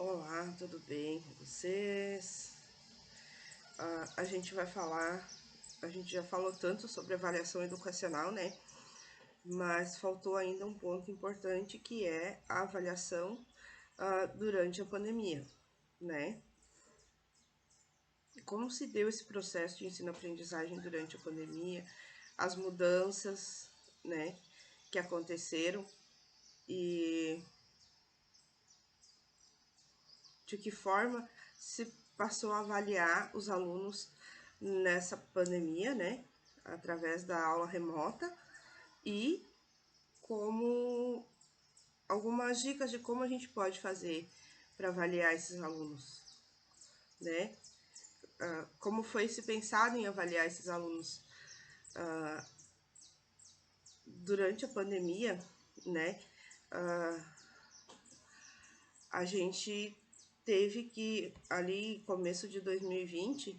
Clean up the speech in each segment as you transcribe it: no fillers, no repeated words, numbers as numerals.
Olá, tudo bem com vocês? A gente vai falar, a gente já falou tanto sobre avaliação educacional, né? Mas faltou ainda um ponto importante que é a avaliação durante a pandemia, né? Como se deu esse processo de ensino-aprendizagem durante a pandemia, as mudanças, né, que aconteceram e de que forma se passou a avaliar os alunos nessa pandemia, né, através da aula remota e como algumas dicas de como a gente pode fazer para avaliar esses alunos, né? Como foi se pensado em avaliar esses alunos durante a pandemia, né? A gente teve que, ali, começo de 2020,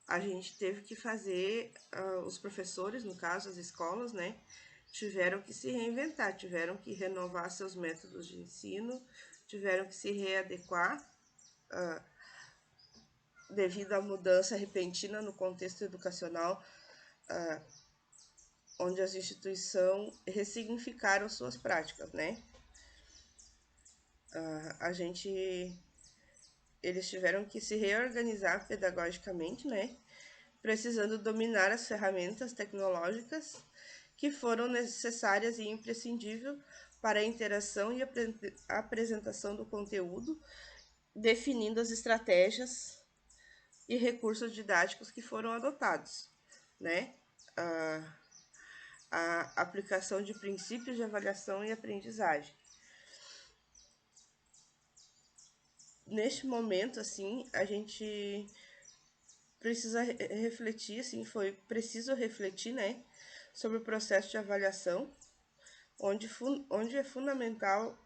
a gente teve que fazer, os professores, no caso, as escolas, né, tiveram que se reinventar, tiveram que renovar seus métodos de ensino, tiveram que se readequar devido à mudança repentina no contexto educacional, onde as instituições ressignificaram suas práticas, né? A gente, eles tiveram que se reorganizar pedagogicamente, né? Precisando dominar as ferramentas tecnológicas que foram necessárias e imprescindíveis para a interação e apresentação do conteúdo, definindo as estratégias e recursos didáticos que foram adotados, né? A aplicação de princípios de avaliação e aprendizagem. Neste momento, assim, a gente precisa refletir, assim, foi preciso refletir, né, sobre o processo de avaliação, onde é fundamental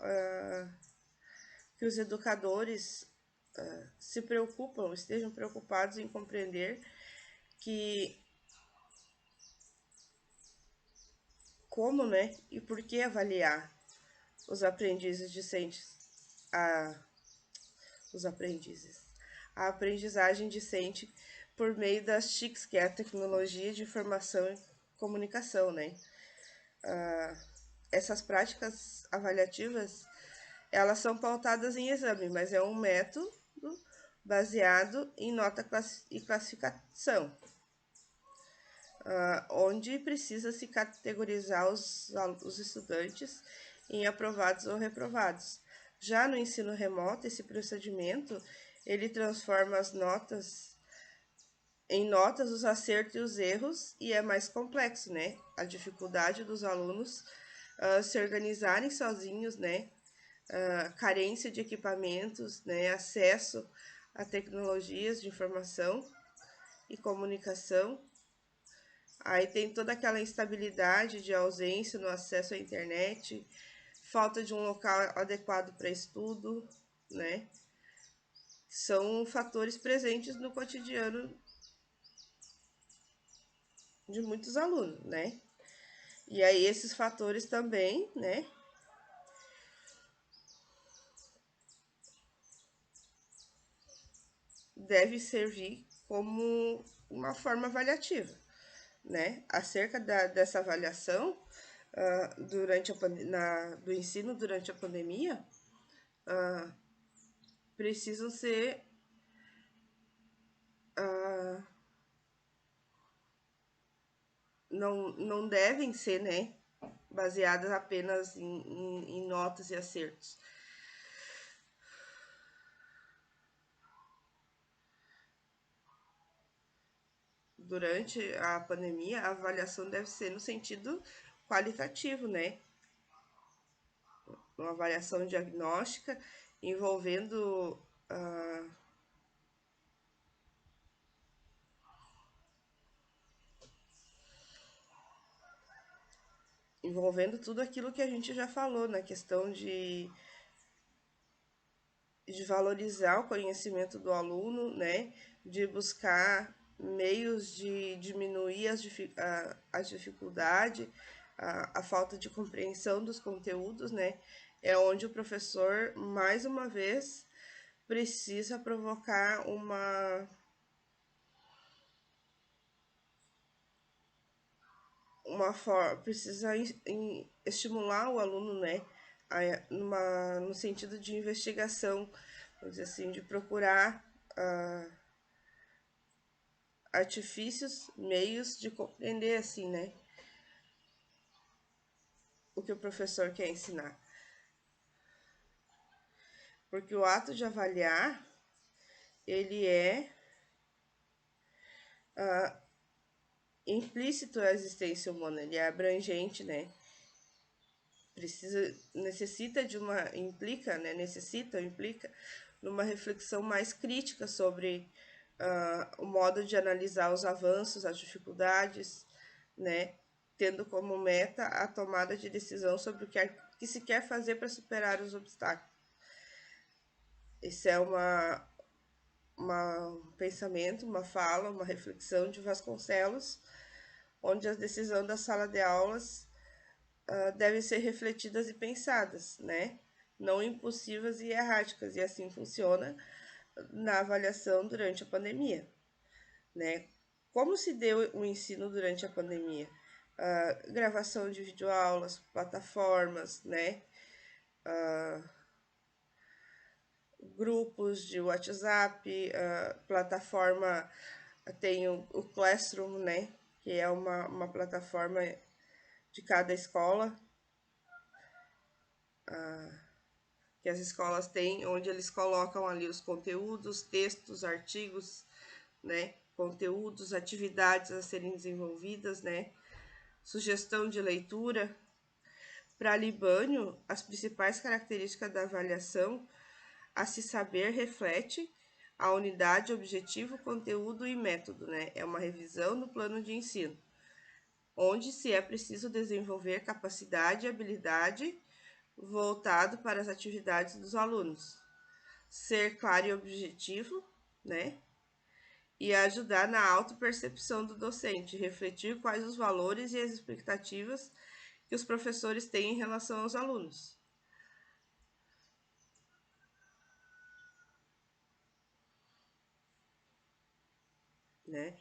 que os educadores se preocupam, estejam preocupados em compreender que como, né, e por que avaliar os aprendizes discentes, a, os aprendizes, a aprendizagem discente por meio das TICs, que é a tecnologia de informação e comunicação, né? Essas práticas avaliativas, elas são pautadas em exame, mas é um método baseado em nota e classificação, onde precisa se categorizar os estudantes em aprovados ou reprovados. Já no ensino remoto, esse procedimento, ele transforma as notas em notas os acertos e os erros e é mais complexo, né? A dificuldade dos alunos se organizarem sozinhos, né? Carência de equipamentos, né? Acesso a tecnologias de informação e comunicação. Aí tem toda aquela instabilidade de ausência no acesso à internet, falta de um local adequado para estudo, né? São fatores presentes no cotidiano de muitos alunos, né? E aí esses fatores também, né, deve servir como uma forma avaliativa, né? Acerca dessa avaliação durante do ensino durante a pandemia, precisam ser não devem ser, né, baseadas apenas em notas e acertos. Durante a pandemia, a avaliação deve ser no sentido qualitativo, né? Uma avaliação diagnóstica envolvendo envolvendo tudo aquilo que a gente já falou na questão de valorizar o conhecimento do aluno, né? De buscar meios de diminuir as dificuldades, a falta de compreensão dos conteúdos, né? É onde o professor, mais uma vez, precisa provocar uma forma, precisa estimular o aluno, né? No sentido de investigação, vamos dizer assim, de procurar artifícios, meios de compreender, assim, né? O que o professor quer ensinar. Porque o ato de avaliar, ele é implícito à existência humana, ele é abrangente, né? Necessita de uma, implica, né? Necessita, implica numa reflexão mais crítica sobre o modo de analisar os avanços, as dificuldades, né? Tendo como meta a tomada de decisão sobre o que se quer fazer para superar os obstáculos. Isso é um pensamento, uma fala, uma reflexão de Vasconcelos, onde a decisão da sala de aulas devem ser refletidas e pensadas, né? Não impulsivas e erráticas, e assim funciona na avaliação durante a pandemia, né? Como se deu o ensino durante a pandemia? Gravação de videoaulas, plataformas, né? Grupos de WhatsApp, plataforma, tem o Classroom, né? Que é uma plataforma de cada escola, que as escolas têm, onde eles colocam ali os conteúdos, textos, artigos, né? Conteúdos, atividades a serem desenvolvidas, né? Sugestão de leitura. Para Libânio, as principais características da avaliação a se saber reflete a unidade, objetivo, conteúdo e método, né? É uma revisão do plano de ensino, onde se é preciso desenvolver capacidade e habilidade voltado para as atividades dos alunos, ser claro e objetivo, né? E ajudar na autopercepção do docente, refletir quais os valores e as expectativas que os professores têm em relação aos alunos, né?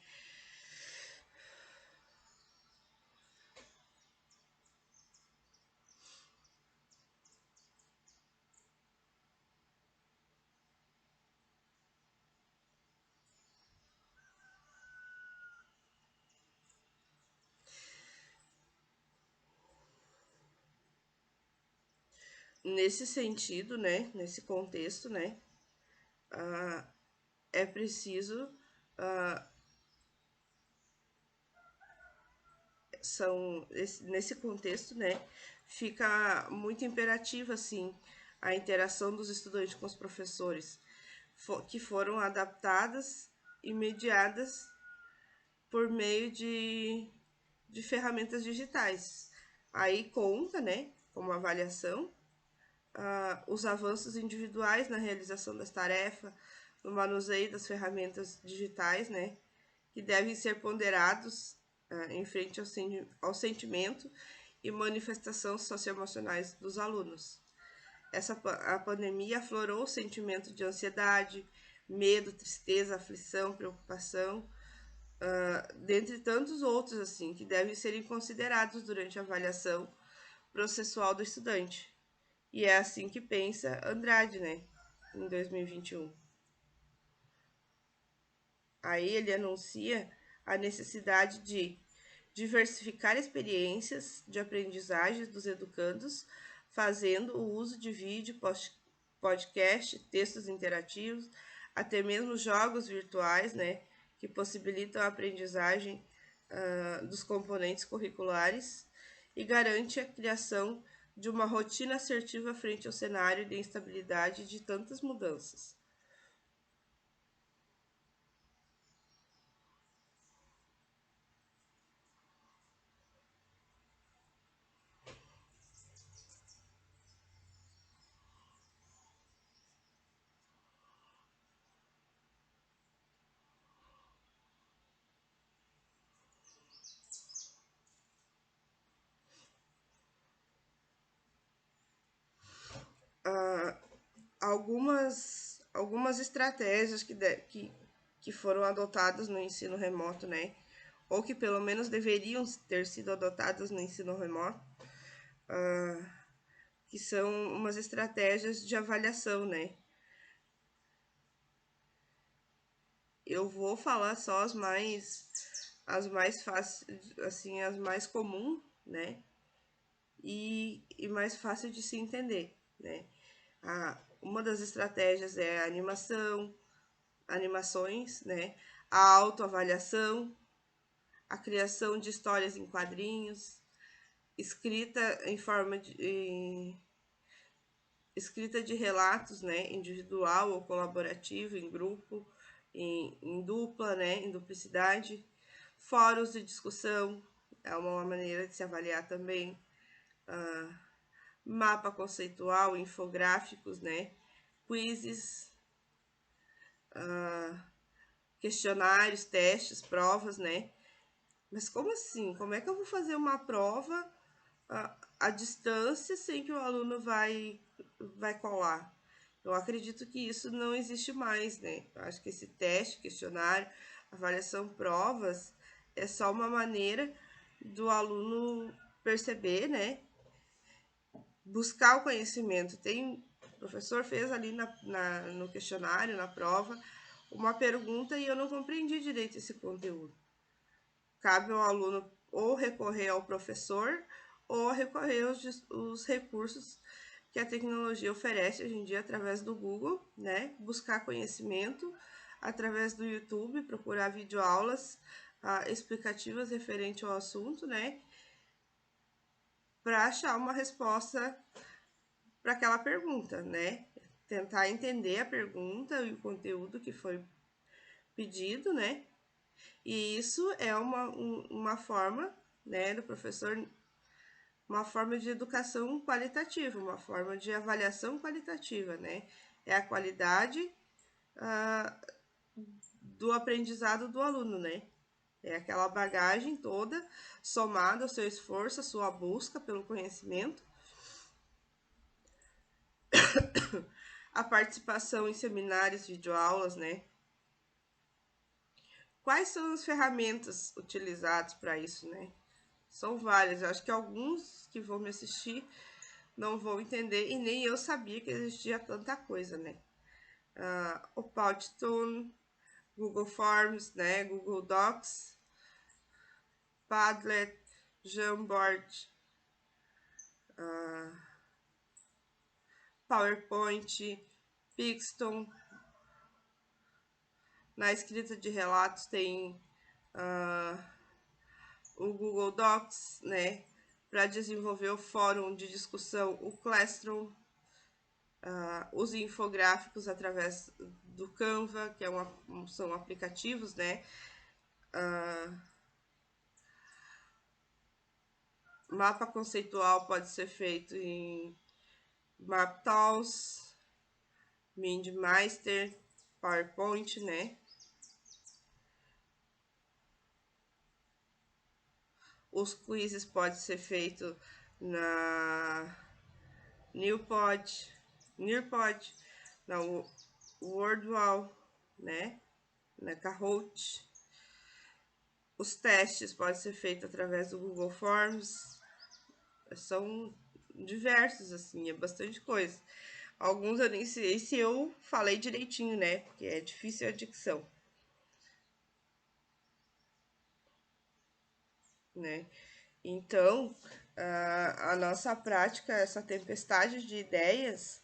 Nesse sentido, né? Nesse contexto, né? É preciso nesse contexto, né, fica muito imperativa assim a interação dos estudantes com os professores, que foram adaptadas e mediadas por meio de ferramentas digitais. Aí conta, né, como avaliação, os avanços individuais na realização das tarefas, no manuseio das ferramentas digitais, né, que devem ser ponderados em frente ao sentimento e manifestações socioemocionais dos alunos. A pandemia aflorou o sentimento de ansiedade, medo, tristeza, aflição, preocupação, dentre tantos outros assim que devem ser considerados durante a avaliação processual do estudante. E é assim que pensa Andrade, né, em 2021. Aí ele anuncia a necessidade de diversificar experiências de aprendizagem dos educandos, fazendo o uso de vídeo, podcast, textos interativos, até mesmo jogos virtuais, né, que possibilitam a aprendizagem dos componentes curriculares e garante a criação de uma rotina assertiva frente ao cenário de instabilidade de tantas mudanças. algumas estratégias que foram adotadas no ensino remoto, né? Ou que pelo menos deveriam ter sido adotadas no ensino remoto, que são umas estratégias de avaliação, né? Eu vou falar só as mais fáceis, assim, as mais comuns, né? E mais fácil de se entender, né? Uma das estratégias é a animações, né? A autoavaliação, a criação de histórias em quadrinhos, escrita em forma escrita de relatos, né? Individual ou colaborativo, em grupo, em dupla, né? Em duplicidade, fóruns de discussão, é uma maneira de se avaliar também. Mapa conceitual, infográficos, né? Quizzes, questionários, testes, provas, né? Mas como assim? Como é que eu vou fazer uma prova à distância sem que o aluno vai colar? Eu acredito que isso não existe mais, né? Eu acho que esse teste, questionário, avaliação, provas é só uma maneira do aluno perceber, né? Buscar o conhecimento. O professor fez ali no questionário, na prova, uma pergunta e eu não compreendi direito esse conteúdo. Cabe ao aluno ou recorrer ao professor ou recorrer aos recursos que a tecnologia oferece hoje em dia através do Google, né? Buscar conhecimento através do YouTube, procurar videoaulas explicativas referente ao assunto, né? Para achar uma resposta para aquela pergunta, né? Tentar entender a pergunta e o conteúdo que foi pedido, né? E isso é uma forma, né, do professor, uma forma de educação qualitativa, uma forma de avaliação qualitativa, né? É a qualidade do aprendizado do aluno, né? É aquela bagagem toda somada ao seu esforço, à sua busca pelo conhecimento, a participação em seminários, videoaulas, né? Quais são as ferramentas utilizadas para isso, né? São várias. Eu acho que alguns que vão me assistir não vão entender e nem eu sabia que existia tanta coisa, né? O Powtoon, Google Forms, né? Google Docs, Padlet, Jamboard, PowerPoint, Pixton. Na escrita de relatos tem o Google Docs, né? Para desenvolver o fórum de discussão, o Classroom, os infográficos através do Canva, que são aplicativos, né? Mapa conceitual pode ser feito em MapTools, MindMeister, PowerPoint, né? Os quizzes podem ser feitos na Nearpod, na Wordwall, né? Na Kahoot. Os testes podem ser feitos através do Google Forms. São diversos, assim, é bastante coisa. Alguns eu nem sei se eu falei direitinho, né? Porque é difícil a dicção, né? Então, a nossa prática, essa tempestade de ideias,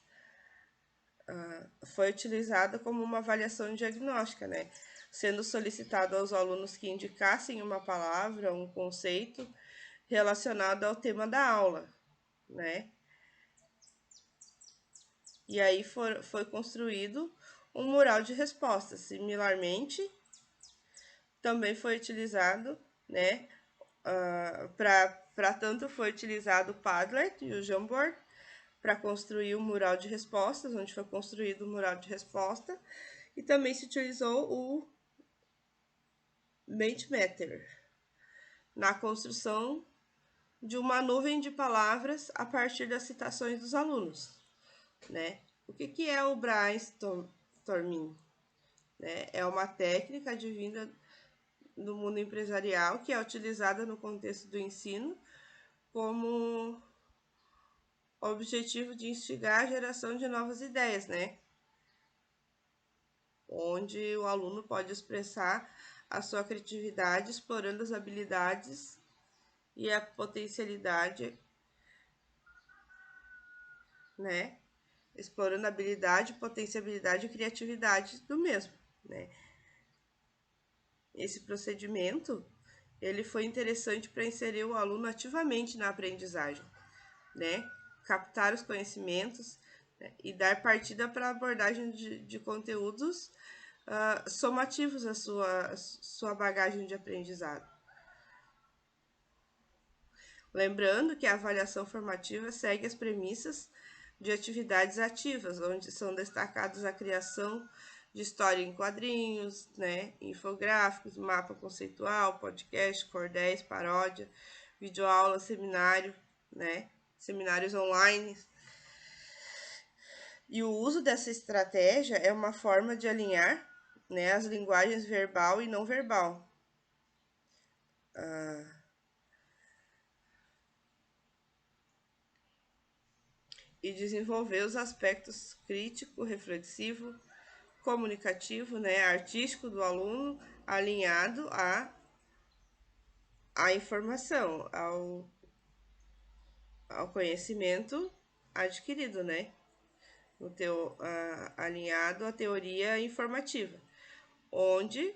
foi utilizada como uma avaliação diagnóstica, né? Sendo solicitado aos alunos que indicassem uma palavra, um conceito relacionado ao tema da aula, né? E aí foi construído um mural de respostas. Similarmente, também foi utilizado, né? Para tanto foi utilizado o Padlet e o Jamboard para construir o mural de respostas, onde foi construído o mural de resposta, e também se utilizou o Mentimeter na construção de uma nuvem de palavras a partir das citações dos alunos, né? O que é o brainstorming? Né? É uma técnica advinda do mundo empresarial que é utilizada no contexto do ensino como objetivo de instigar a geração de novas ideias, né? Onde o aluno pode expressar a sua criatividade explorando as habilidades e a potencialidade, né? Explorando a habilidade, potencialidade e criatividade do mesmo, né? Esse procedimento, ele foi interessante para inserir o aluno ativamente na aprendizagem, né? Captar os conhecimentos, né? E dar partida para a abordagem de conteúdos somativos à sua bagagem de aprendizado. Lembrando que a avaliação formativa segue as premissas de atividades ativas, onde são destacados a criação de história em quadrinhos, né, infográficos, mapa conceitual, podcast, cordéis, paródia, videoaula, seminário, né, seminários online. E o uso dessa estratégia é uma forma de alinhar, né, as linguagens verbal e não verbal. E desenvolver os aspectos crítico, reflexivo, comunicativo, né, artístico do aluno, alinhado à informação, ao conhecimento adquirido, né, alinhado à teoria informativa, onde,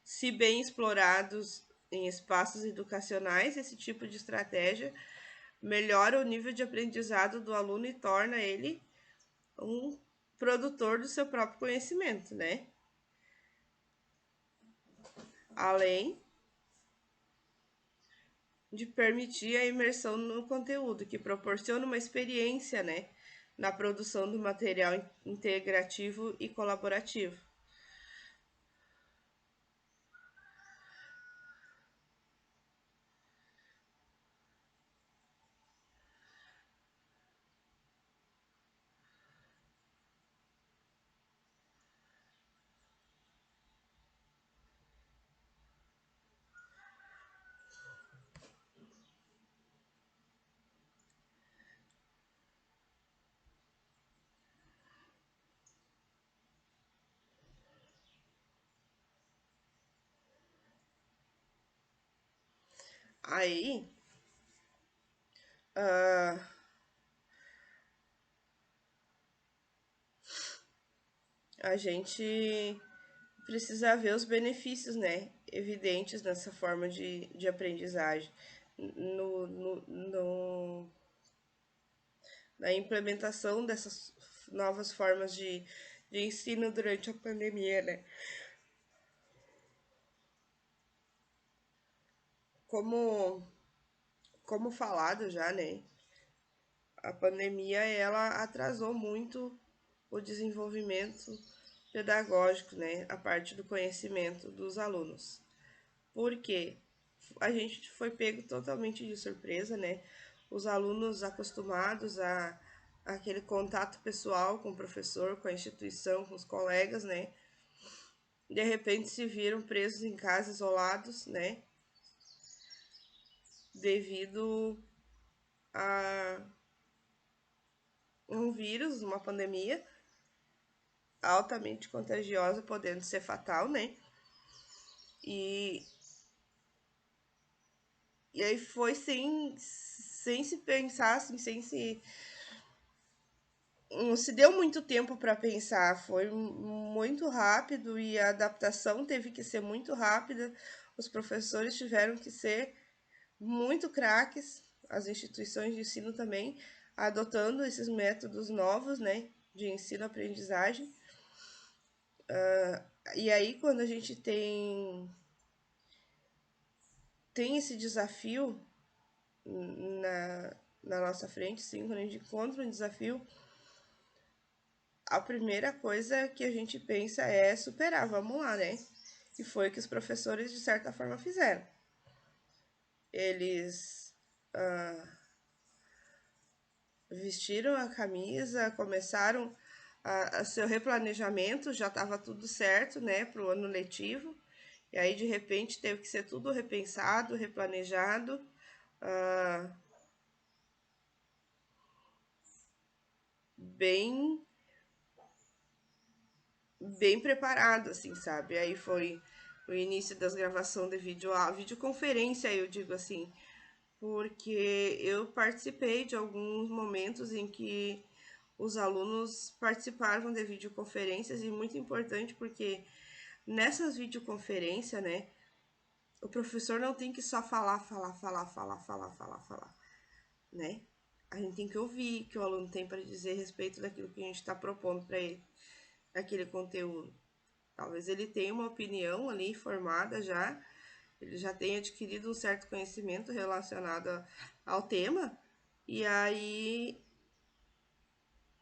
se bem explorados em espaços educacionais, esse tipo de estratégia melhora o nível de aprendizado do aluno e torna ele um produtor do seu próprio conhecimento, né? Além de permitir a imersão no conteúdo, que proporciona uma experiência, né, na produção do material integrativo e colaborativo. Aí, uh, a gente precisa ver os benefícios, né, evidentes nessa forma de aprendizagem, no, na implementação dessas novas formas de ensino durante a pandemia, né? Como, como falado já, né? A pandemia ela atrasou muito o desenvolvimento pedagógico, né? A parte do conhecimento dos alunos. Por quê? A gente foi pego totalmente de surpresa, né? Os alunos acostumados a aquele contato pessoal com o professor, com a instituição, com os colegas, né? De repente se viram presos em casa, isolados, né? Devido a um vírus, uma pandemia altamente contagiosa, podendo ser fatal, né? E, e aí foi sem se pensar, assim, sem se. Não se deu muito tempo para pensar, foi muito rápido e a adaptação teve que ser muito rápida. Os professores tiveram que ser muito craques, as instituições de ensino também, adotando esses métodos novos, né, de ensino-aprendizagem. E aí, quando a gente tem esse desafio na nossa frente, sim, quando a gente encontra um desafio, a primeira coisa que a gente pensa é superar, vamos lá, né? E foi o que os professores, de certa forma, fizeram. Eles vestiram a camisa, começaram a seu replanejamento, já estava tudo certo, né, para o ano letivo. E aí, de repente, teve que ser tudo repensado, replanejado, ah, bem, bem preparado, assim, sabe? Aí foi o início das gravações de vídeo, a videoconferência, eu digo assim, porque eu participei de alguns momentos em que os alunos participavam de videoconferências e muito importante porque nessas videoconferências, né, o professor não tem que só falar, né? A gente tem que ouvir o que o aluno tem para dizer a respeito daquilo que a gente está propondo para ele, aquele conteúdo. Talvez ele tenha uma opinião ali formada já, ele já tenha adquirido um certo conhecimento relacionado ao tema, e aí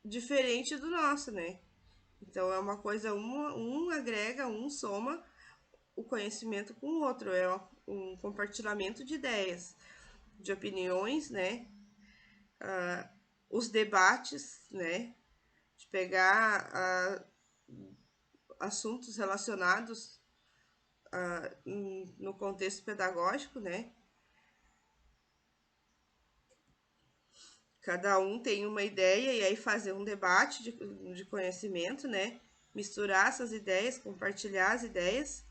diferente do nosso, né? Então é uma coisa, um agrega, um soma o conhecimento com o outro, é um compartilhamento de ideias, de opiniões, né? Os debates, né? De pegar assuntos relacionados no contexto pedagógico, né? Cada um tem uma ideia e aí fazer um debate de conhecimento, né? Misturar essas ideias, compartilhar as ideias,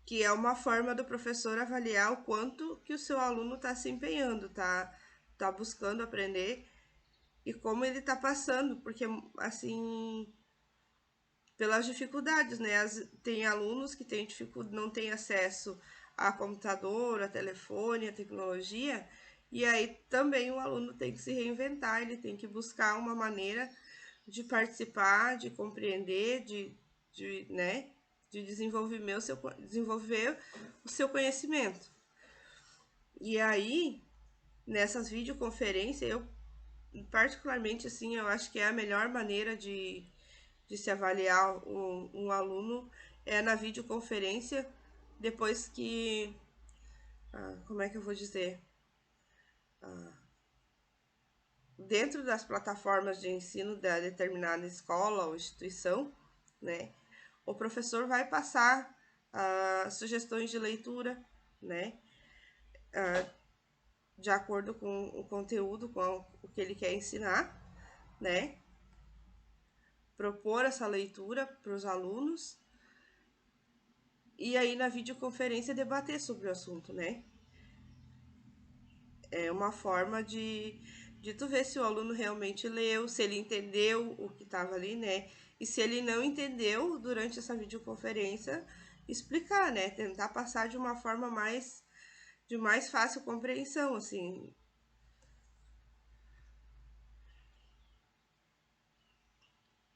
que é uma forma do professor avaliar o quanto que o seu aluno está se empenhando, tá buscando aprender e como ele está passando, porque assim pelas dificuldades, né? Tem alunos que têm dificuldade, não têm acesso a computador, a telefone, a tecnologia, e aí também o aluno tem que se reinventar, ele tem que buscar uma maneira de participar, de compreender, né, de desenvolver o seu conhecimento. E aí, nessas videoconferências, eu particularmente assim, eu acho que é a melhor maneira de se avaliar um aluno é na videoconferência, depois que, como é que eu vou dizer, dentro das plataformas de ensino da determinada escola ou instituição, né, o professor vai passar sugestões de leitura, né, de acordo com o conteúdo, com o que ele quer ensinar, né, propor essa leitura para os alunos e aí na videoconferência debater sobre o assunto, né? É uma forma de tu ver se o aluno realmente leu, se ele entendeu o que estava ali, né? E se ele não entendeu durante essa videoconferência, explicar, né? Tentar passar de uma forma de mais fácil compreensão, assim.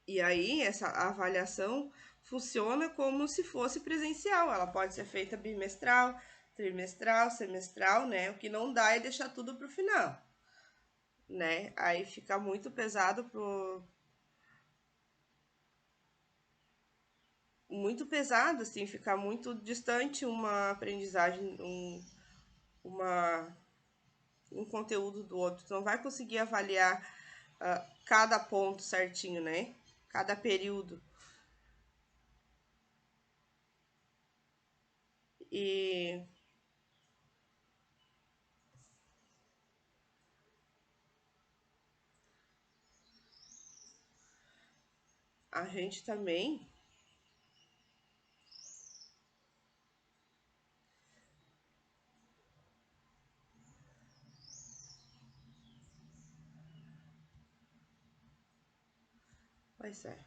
E aí, essa avaliação funciona como se fosse presencial. Ela pode ser feita bimestral, trimestral, semestral, né? O que não dá é deixar tudo para o final, né? Aí fica muito pesado muito pesado, assim, ficar muito distante uma aprendizagem, uma, um conteúdo do outro. Tu não vai conseguir avaliar cada ponto certinho, né? Cada período. E a gente também. Pois é.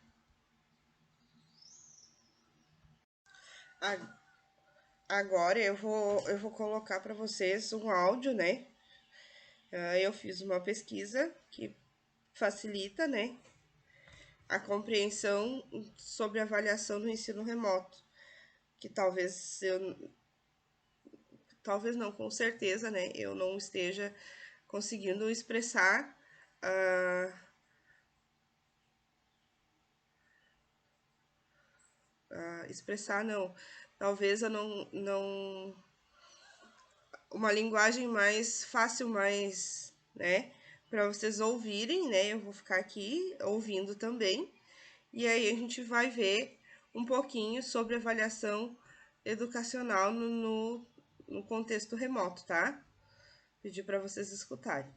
Agora eu vou colocar para vocês um áudio, né? Eu fiz uma pesquisa que facilita, né, a compreensão sobre a avaliação do ensino remoto, que talvez não, com certeza, né, eu não esteja conseguindo expressar, uh, expressar não, talvez eu uma linguagem mais fácil, mais, né, para vocês ouvirem, né? Eu vou ficar aqui ouvindo também. E aí a gente vai ver um pouquinho sobre avaliação educacional no contexto remoto, tá? Pedir para vocês escutarem.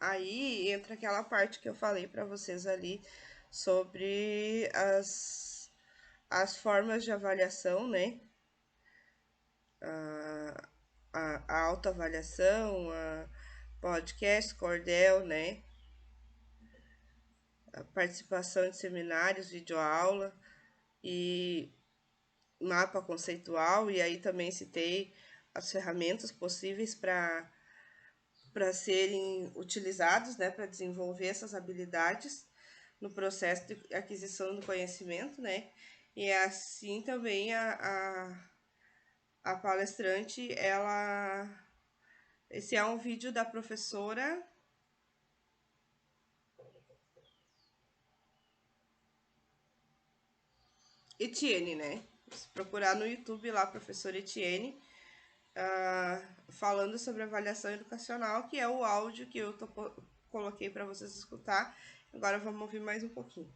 Aí entra aquela parte que eu falei para vocês ali sobre as formas de avaliação, né? A autoavaliação, a podcast, cordel, né? A participação em seminários, videoaula e mapa conceitual. E aí também citei as ferramentas possíveis para serem utilizados, né, para desenvolver essas habilidades no processo de aquisição do conhecimento, né? E assim também a palestrante, ela... Esse é um vídeo da professora Etienne, né? Se procurar no YouTube lá, professora Etienne, falando sobre avaliação educacional, que é o áudio que eu coloquei para vocês escutar. Agora vamos ouvir mais um pouquinho.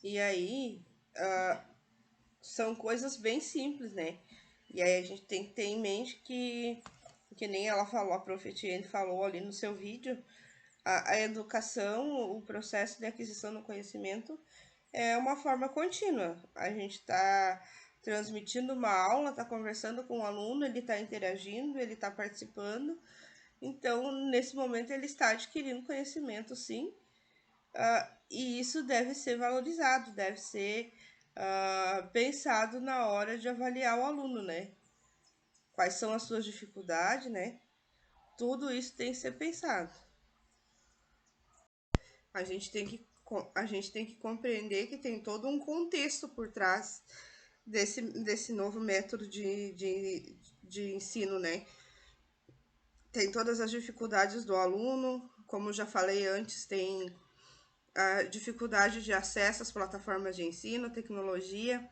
E aí, são coisas bem simples, né? E aí a gente tem que ter em mente que nem ela falou, a Profetiene falou ali no seu vídeo, a educação, o processo de aquisição do conhecimento é uma forma contínua. A gente está transmitindo uma aula, está conversando com o aluno, ele está interagindo, ele está participando. Então, nesse momento, ele está adquirindo conhecimento, sim, e isso deve ser valorizado, deve ser pensado na hora de avaliar o aluno, né? Quais são as suas dificuldades, né? Tudo isso tem que ser pensado. A gente tem que compreender que tem todo um contexto por trás desse novo método de ensino, né? Tem todas as dificuldades do aluno, como já falei antes, tem a dificuldade de acesso às plataformas de ensino, tecnologia.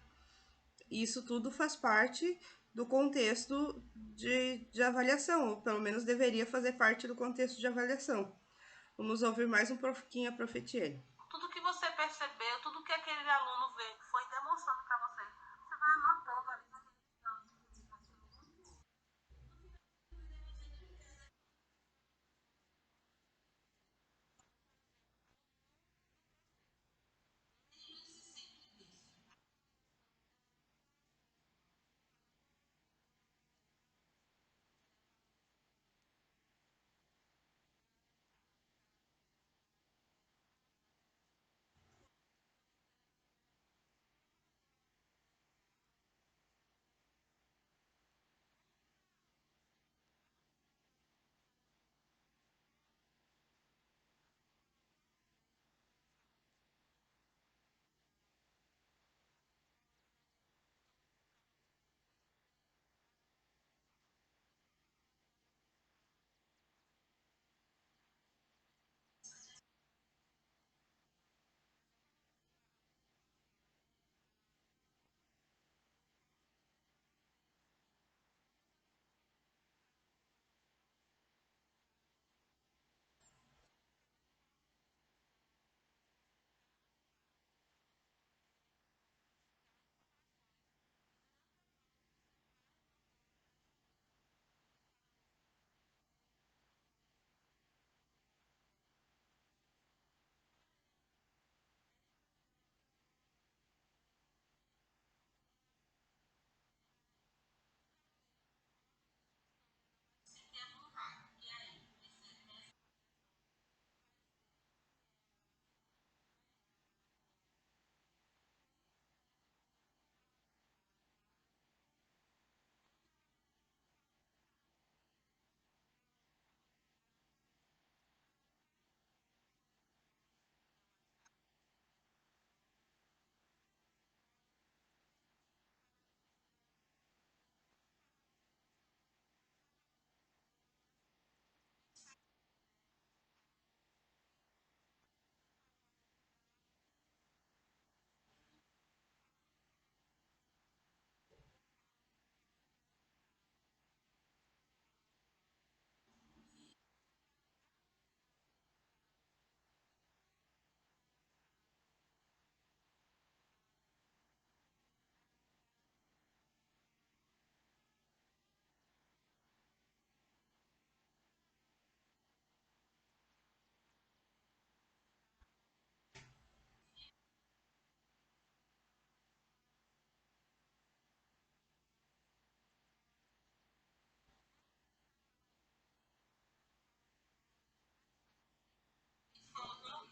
Isso tudo faz parte do contexto de avaliação, ou pelo menos deveria fazer parte do contexto de avaliação. Vamos ouvir mais um pouquinho a Profetiene. Tudo que você percebeu, tudo que aquele aluno veio, que foi demonstrando para você, você vai anotando ali.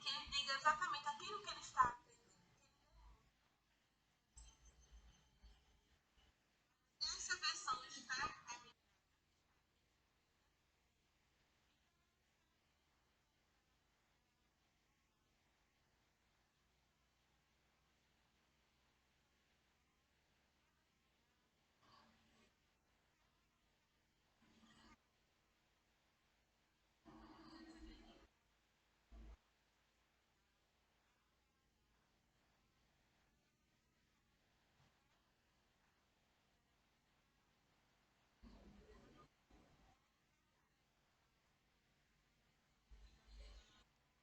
Que ele diga exatamente aquilo que ele está. Essa versão está.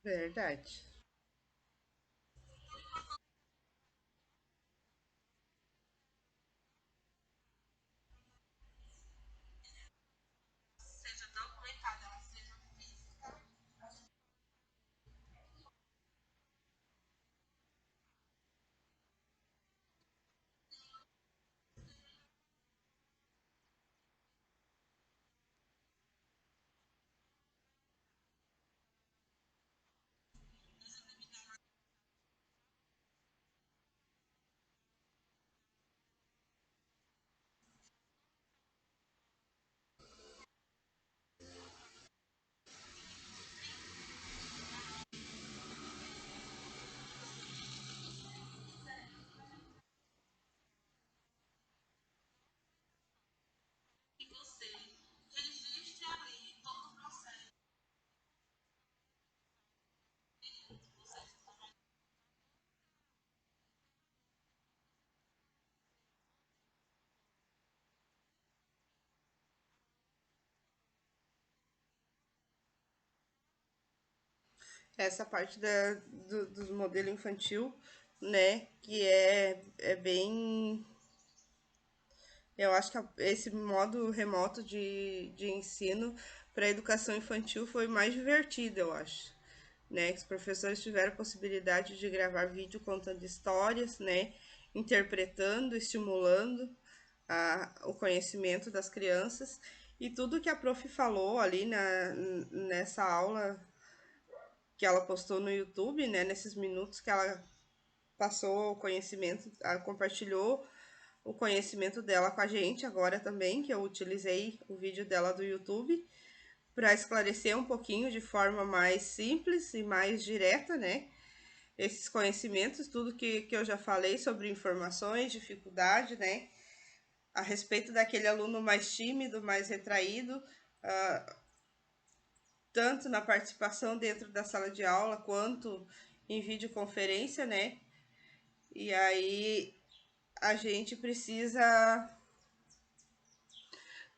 Verdade. essa parte do modelo infantil, né? Que é bem. Eu acho que esse modo remoto de ensino para a educação infantil foi mais divertido, eu acho. Né? Que os professores tiveram a possibilidade de gravar vídeo contando histórias, né? Interpretando, estimulando o conhecimento das crianças. E tudo que a prof falou ali nessa aula que ela postou no YouTube, né? Nesses minutos que ela passou o conhecimento, compartilhou o conhecimento dela com a gente agora também, que eu utilizei o vídeo dela do YouTube para esclarecer um pouquinho de forma mais simples e mais direta, né? Esses conhecimentos, tudo que eu já falei sobre informações, dificuldade, né? A respeito daquele aluno mais tímido, mais retraído, tanto na participação dentro da sala de aula quanto em videoconferência, né? E aí a gente precisa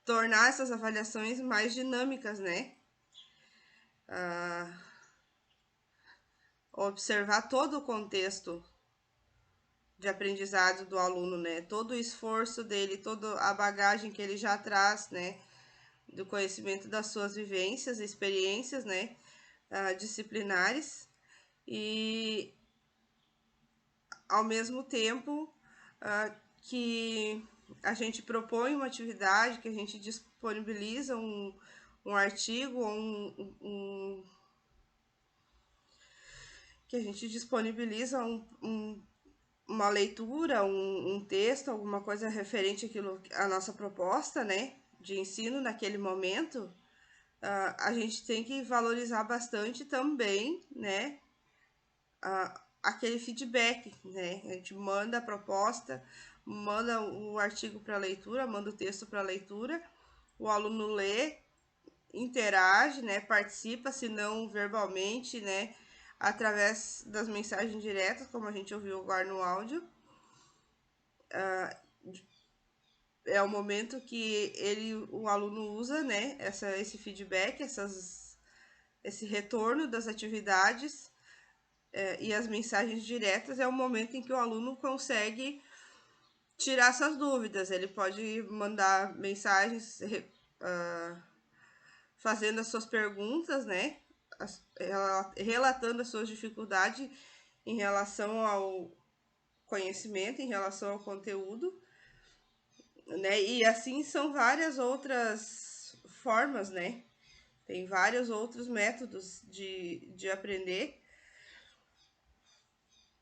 tornar essas avaliações mais dinâmicas, né? Observar todo o contexto de aprendizado do aluno, né? Todo o esforço dele, toda a bagagem que ele já traz, né? Do conhecimento das suas vivências, experiências, né? Disciplinares e ao mesmo tempo que a gente propõe uma atividade, que a gente disponibiliza um artigo ou que a gente disponibiliza uma leitura, um texto, alguma coisa referente àquilo, à nossa proposta, né, de ensino naquele momento, a gente tem que valorizar bastante também, né, aquele feedback, né, a gente manda a proposta, manda o artigo para leitura, manda o texto para leitura, o aluno lê, interage, né, participa, se não verbalmente, né, através das mensagens diretas, como a gente ouviu agora no áudio. É o momento que o aluno usa, né, esse feedback, esse retorno das atividades e as mensagens diretas é o momento em que o aluno consegue tirar suas dúvidas. Ele pode mandar mensagens fazendo as suas perguntas, né, relatando as suas dificuldades em relação ao conhecimento, em relação ao conteúdo, né? E assim são várias outras formas, né? Tem vários outros métodos de aprender.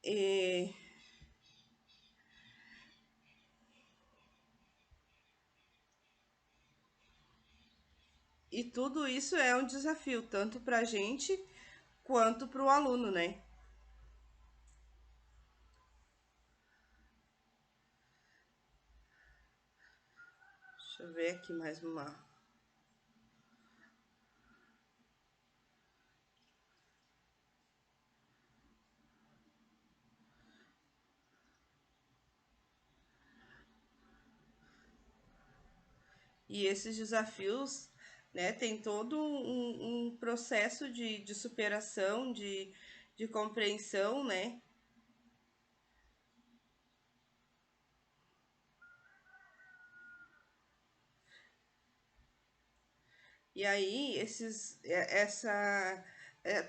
E, e tudo isso é um desafio, tanto para a gente quanto para o aluno, né? Deixa eu ver aqui mais uma. E esses desafios, né, tem todo um processo de superação, de compreensão, né? E aí,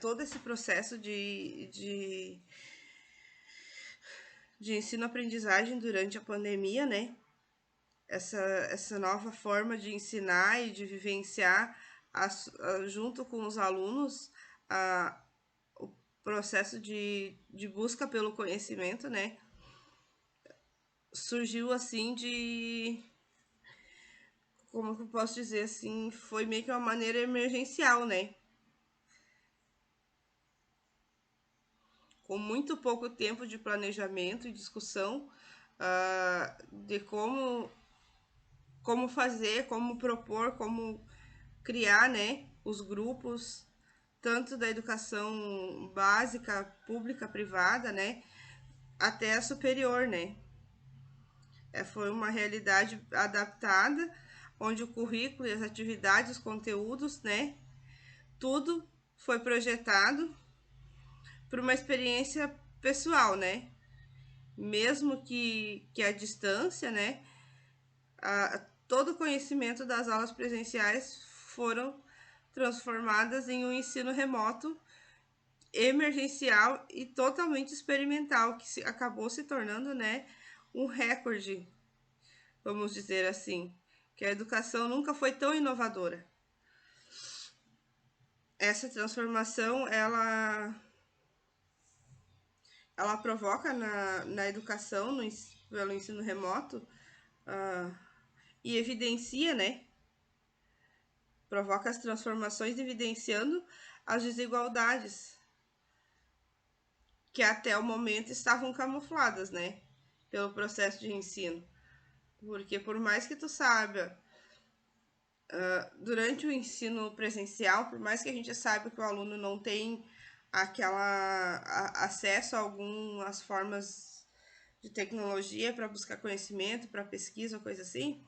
todo esse processo de ensino-aprendizagem durante a pandemia, né? Essa nova forma de ensinar e de vivenciar junto com os alunos o processo de busca pelo conhecimento, né? Surgiu assim como que eu posso dizer assim, foi meio que uma maneira emergencial, né? Com muito pouco tempo de planejamento e discussão de como fazer, como propor, como criar, né, os grupos, tanto da educação básica, pública, privada, né, até a superior, né. Foi uma realidade adaptada, onde o currículo e as atividades, os conteúdos, né, tudo foi projetado por uma experiência pessoal, né? Mesmo que a distância, né? Todo o conhecimento das aulas presenciais foram transformadas em um ensino remoto emergencial e totalmente experimental, que acabou se tornando, né, um recorde, vamos dizer assim, que a educação nunca foi tão inovadora. Essa transformação, ela provoca na educação, pelo ensino remoto, e evidencia, né, provoca as transformações evidenciando as desigualdades que até o momento estavam camufladas, né, pelo processo de ensino. Porque por mais que tu saiba, durante o ensino presencial, por mais que a gente saiba que o aluno não tem acesso a algumas formas de tecnologia para buscar conhecimento, para pesquisa, coisa assim,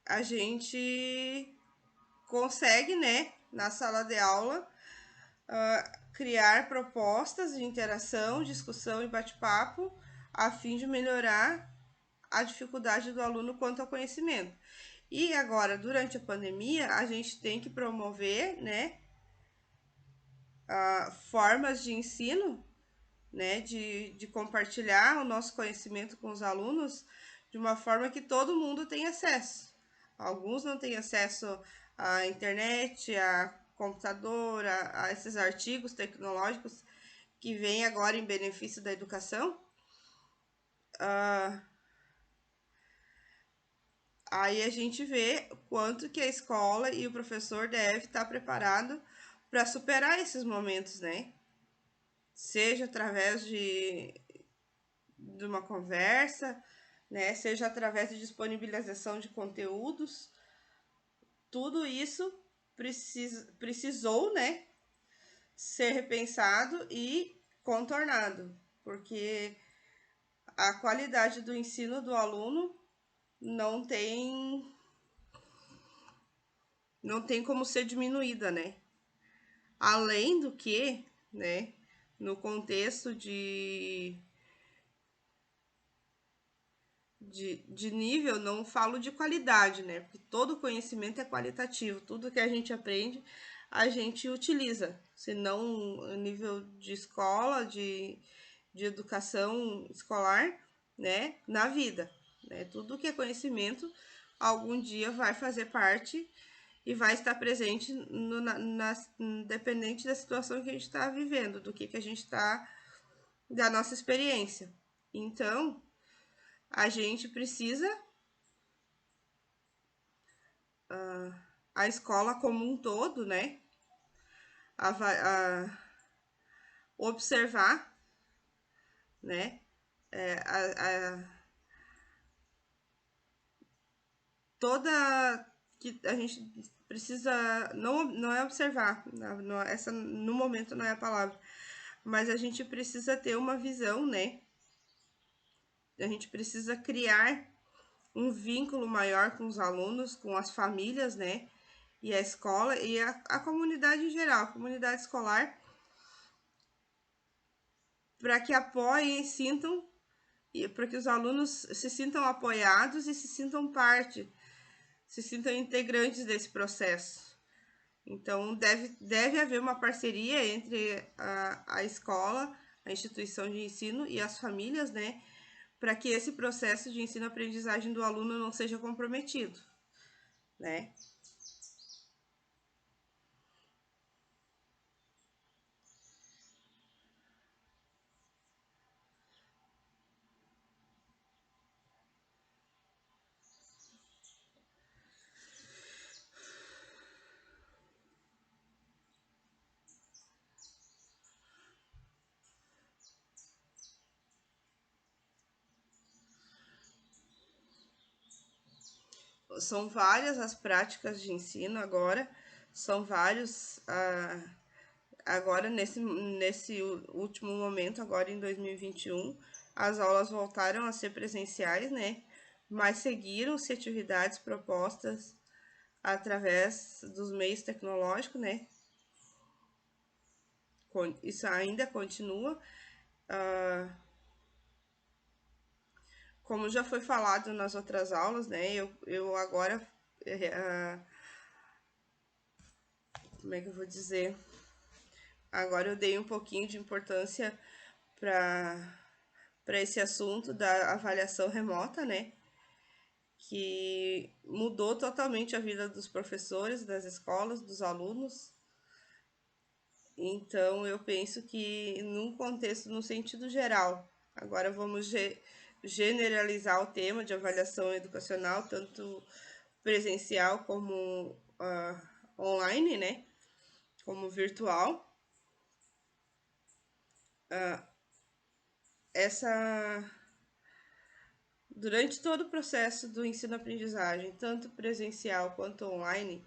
a gente consegue, né, na sala de aula, criar propostas de interação, discussão e bate-papo a fim de melhorar a dificuldade do aluno quanto ao conhecimento. E agora, durante a pandemia, a gente tem que promover, né, formas de ensino, né, de compartilhar o nosso conhecimento com os alunos de uma forma que todo mundo tenha acesso. Alguns não têm acesso à internet, a computador, a esses artigos tecnológicos que vêm agora em benefício da educação. Aí a gente vê quanto que a escola e o professor deve estar preparado para superar esses momentos, né? Seja através de uma conversa, né? Seja através de disponibilização de conteúdos. Tudo isso precisou, né, ser repensado e contornado, porque a qualidade do ensino do aluno não tem como ser diminuída, né? Além do que, né, no contexto de nível, não falo de qualidade, né? Porque todo conhecimento é qualitativo, tudo que a gente aprende, a gente utiliza. Se não nível de escola, de educação escolar, né, na vida, né? Tudo que é conhecimento, algum dia vai fazer parte e vai estar presente independente da situação que a gente está vivendo, do que a gente está, da nossa experiência. Então, a gente precisa, a escola como um todo, né, observar, né, toda que a gente precisa, não é observar, não, essa no momento não é a palavra, mas a gente precisa ter uma visão, né, a gente precisa criar um vínculo maior com os alunos, com as famílias, né, e a escola e a comunidade em geral, a comunidade escolar, para que apoiem e sintam, para que os alunos se sintam apoiados e se sintam parte, se sintam integrantes desse processo. Então, deve haver uma parceria entre a escola, a instituição de ensino e as famílias, né, para que esse processo de ensino-aprendizagem do aluno não seja comprometido, né? São várias as práticas de ensino agora, são vários, agora nesse último momento, agora em 2021, as aulas voltaram a ser presenciais, né? Mas seguiram-se atividades propostas através dos meios tecnológicos, né? isso ainda continua. Como já foi falado nas outras aulas, né? Eu agora, como é que eu vou dizer? Agora eu dei um pouquinho de importância para esse assunto da avaliação remota, né? Que mudou totalmente a vida dos professores, das escolas, dos alunos. Então, eu penso que num contexto, no sentido geral, agora vamos generalizar o tema de avaliação educacional, tanto presencial como online, né? Como virtual. Essa Durante todo o processo do ensino-aprendizagem, tanto presencial quanto online,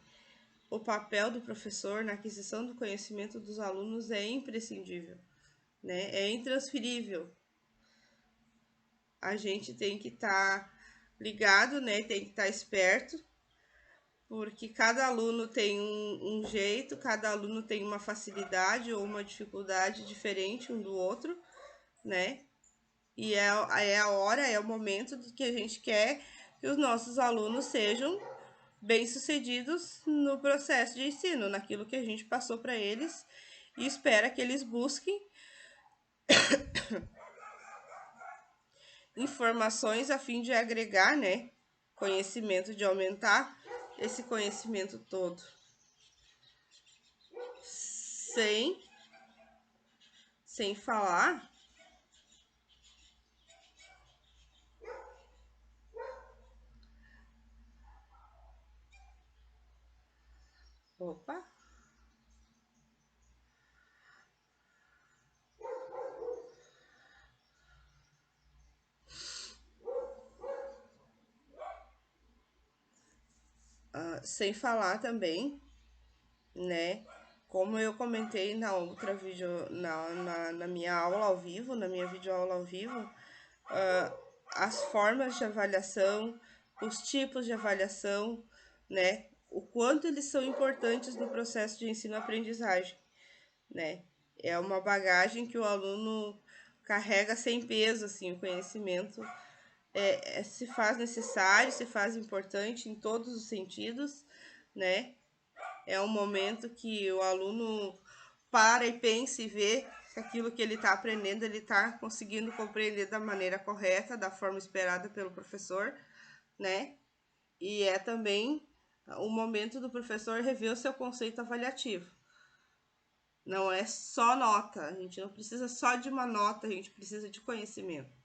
o papel do professor na aquisição do conhecimento dos alunos é imprescindível, né? É intransferível. A gente tem que estar ligado, né? Tem que estar esperto, porque cada aluno tem um jeito, cada aluno tem uma facilidade ou uma dificuldade diferente um do outro, né? E é a hora, é o momento que a gente quer que os nossos alunos sejam bem-sucedidos no processo de ensino, naquilo que a gente passou para eles, e espera que eles busquem informações a fim de agregar, né, conhecimento, de aumentar esse conhecimento todo. Sem, sem falar. Opa! Sem falar também, né? Como eu comentei na outra vídeo, na minha aula ao vivo, na minha videoaula ao vivo, as formas de avaliação, os tipos de avaliação, né? O quanto eles são importantes no processo de ensino-aprendizagem, né? É uma bagagem que o aluno carrega sem peso, assim, o conhecimento se faz necessário, se faz importante em todos os sentidos, né? É um momento que o aluno para e pensa e vê se aquilo que ele está aprendendo, ele está conseguindo compreender da maneira correta, da forma esperada pelo professor, né? E é também o momento do professor rever o seu conceito avaliativo. Não é só nota, a gente não precisa só de uma nota, a gente precisa de conhecimento.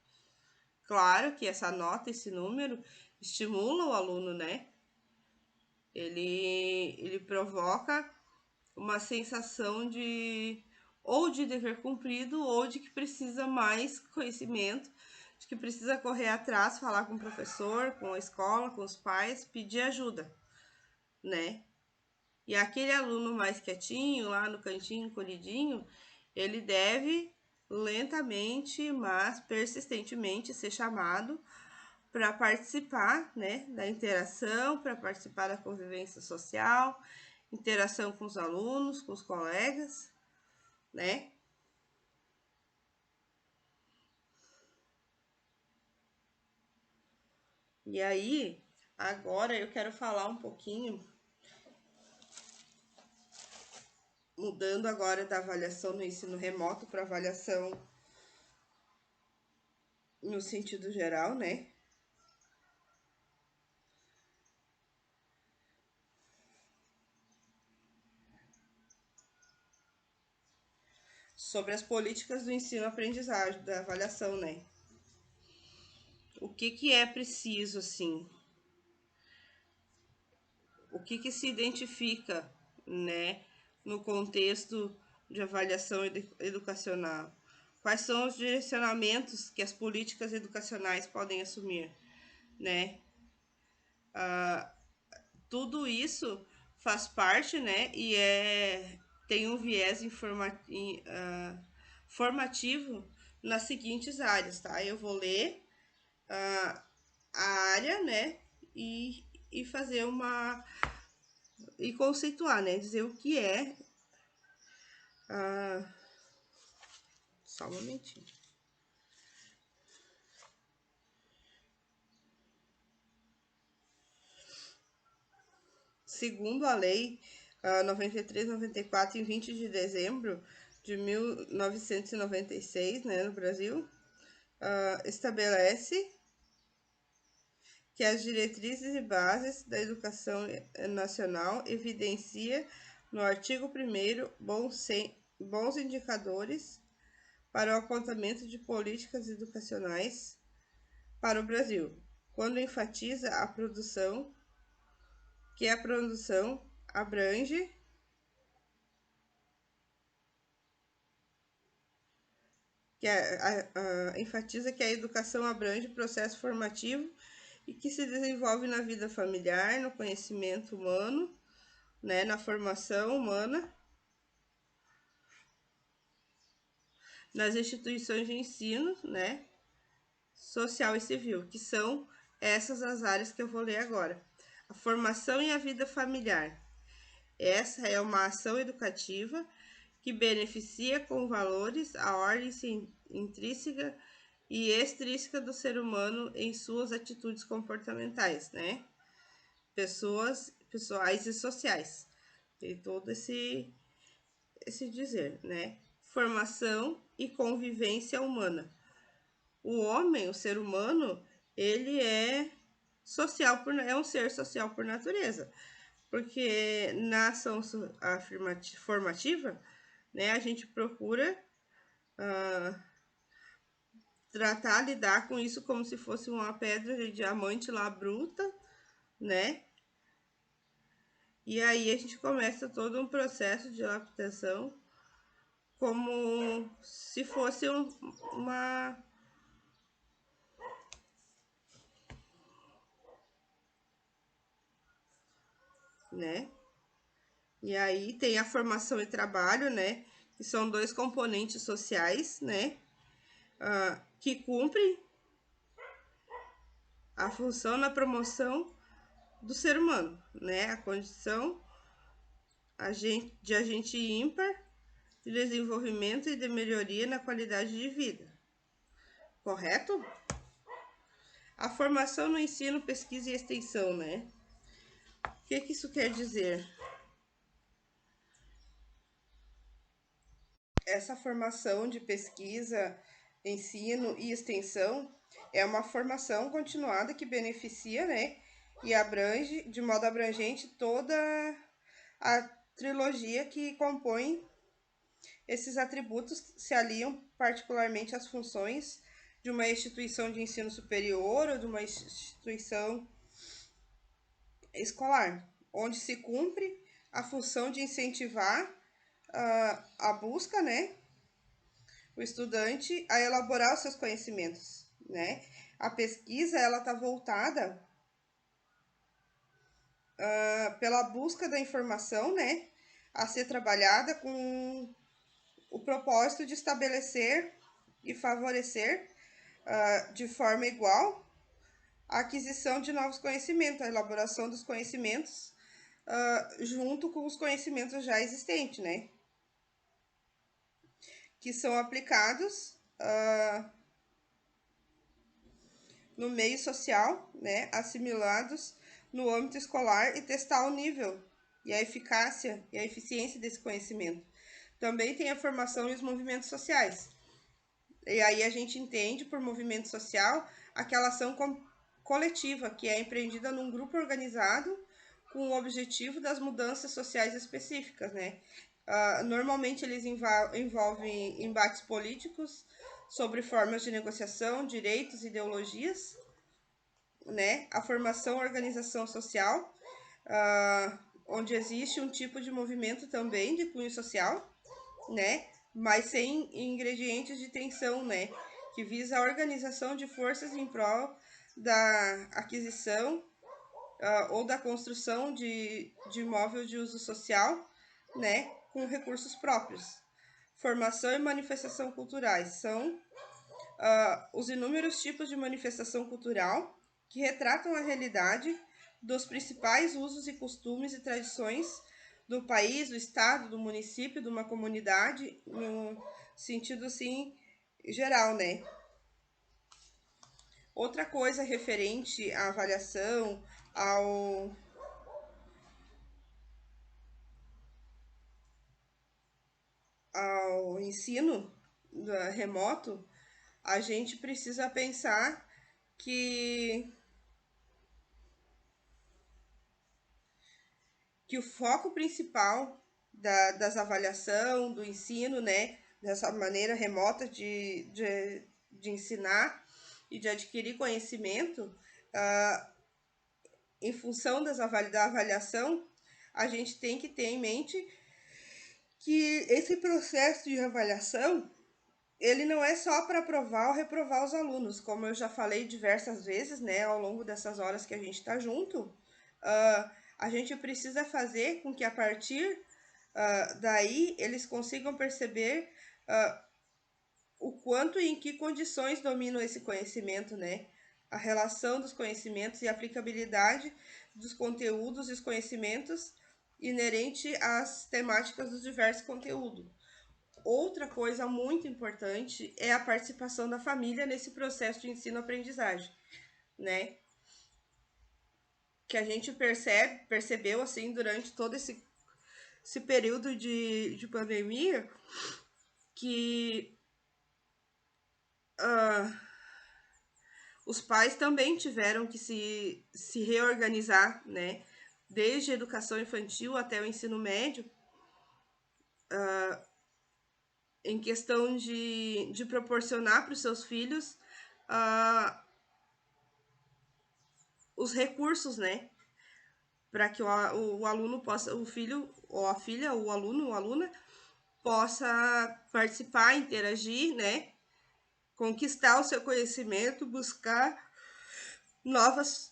Claro que essa nota, esse número, estimula o aluno, né? Ele provoca uma sensação de ou de dever cumprido ou de que precisa mais conhecimento, de que precisa correr atrás, falar com o professor, com a escola, com os pais, pedir ajuda, né? E aquele aluno mais quietinho, lá no cantinho, encolhidinho, ele deve lentamente, mas persistentemente ser chamado para participar, né, da interação, para participar da convivência social, interação com os alunos, com os colegas, né? E aí, agora eu quero falar um pouquinho, mudando agora da avaliação no ensino remoto para avaliação no sentido geral, né? Sobre as políticas do ensino-aprendizagem, da avaliação, né? O que é preciso, assim? O que se identifica, né, no contexto de avaliação educacional? Quais são os direcionamentos que as políticas educacionais podem assumir, né? Tudo isso faz parte, né, e tem um viés formativo nas seguintes áreas, tá? Eu vou ler a área, né, e fazer e conceituar, né, dizer o que é Só um momentinho. Segundo a Lei 93/94, em 20 de dezembro de 1996, né, no Brasil, estabelece que as diretrizes e bases da educação nacional evidencia no artigo 1º bons indicadores para o apontamento de políticas educacionais para o Brasil, quando enfatiza a produção, que a produção abrange enfatiza que a educação abrange processo formativo e que se desenvolve na vida familiar, no conhecimento humano, né, na formação humana, nas instituições de ensino, né, social e civil, que são essas as áreas que eu vou ler agora. A formação e a vida familiar. Essa é uma ação educativa que beneficia com valores a ordem intrínseca e extrínseca do ser humano em suas atitudes comportamentais, né? Pessoais e sociais. Tem todo esse dizer, né? Formação e convivência humana. O homem, o ser humano, ele é um ser social por natureza, porque na ação formativa, né, a gente procura lidar com isso como se fosse uma pedra de diamante lá bruta, né? E aí a gente começa todo um processo de lapidação como se fosse uma, né? E aí tem a formação e trabalho, né? Que são dois componentes sociais, né? Que cumprem a função na promoção do ser humano, né? A condição de agente ímpar de desenvolvimento e de melhoria na qualidade de vida. Correto? A formação no ensino, pesquisa e extensão, né? O que isso quer dizer? Essa formação de pesquisa, ensino e extensão é uma formação continuada que beneficia, né, e abrange de modo abrangente toda a trilogia que compõe esses atributos, que se aliam particularmente às funções de uma instituição de ensino superior ou de uma instituição escolar, onde se cumpre a função de incentivar a busca, né, o estudante a elaborar os seus conhecimentos, né? A pesquisa, ela está voltada pela busca da informação, né, a ser trabalhada com o propósito de estabelecer e favorecer de forma igual a aquisição de novos conhecimentos, a elaboração dos conhecimentos junto com os conhecimentos já existentes, né, que são aplicados no meio social, né, assimilados no âmbito escolar e testar o nível e a eficácia e a eficiência desse conhecimento. Também tem a formação e os movimentos sociais. E aí a gente entende por movimento social aquela ação coletiva que é empreendida num grupo organizado com o objetivo das mudanças sociais específicas, né? Normalmente eles envolvem embates políticos sobre formas de negociação, direitos e ideologias, né? A formação organização social, onde existe um tipo de movimento também de cunho social, né? Mas sem ingredientes de tensão, né? Que visa a organização de forças em prol da aquisição ou da construção de imóvel de uso social, né? Com recursos próprios. Formação e manifestação culturais são os inúmeros tipos de manifestação cultural que retratam a realidade dos principais usos e costumes e tradições do país, do estado, do município, de uma comunidade, no sentido assim geral, né? Outra coisa referente à avaliação, ao, ao ensino remoto, a gente precisa pensar que, que o foco principal das avaliação, do ensino, né, dessa maneira remota de ensinar e de adquirir conhecimento, em função da avaliação, a gente tem que ter em mente que esse processo de avaliação ele não é só para aprovar ou reprovar os alunos, como eu já falei diversas vezes, né, ao longo dessas horas que a gente está junto, a gente precisa fazer com que a partir daí eles consigam perceber o quanto e em que condições dominam esse conhecimento, né? A relação dos conhecimentos e a aplicabilidade dos conteúdos e os conhecimentos inerente às temáticas dos diversos conteúdos. Outra coisa muito importante é a participação da família nesse processo de ensino-aprendizagem, né? Que a gente percebeu assim durante todo esse período de pandemia que os pais também tiveram que se reorganizar, né? Desde a educação infantil até o ensino médio, em questão de proporcionar para os seus filhos os recursos, né? Para que o aluno possa, o filho ou a filha, o aluno ou a aluna, possa participar, interagir, né? Conquistar o seu conhecimento, buscar novas,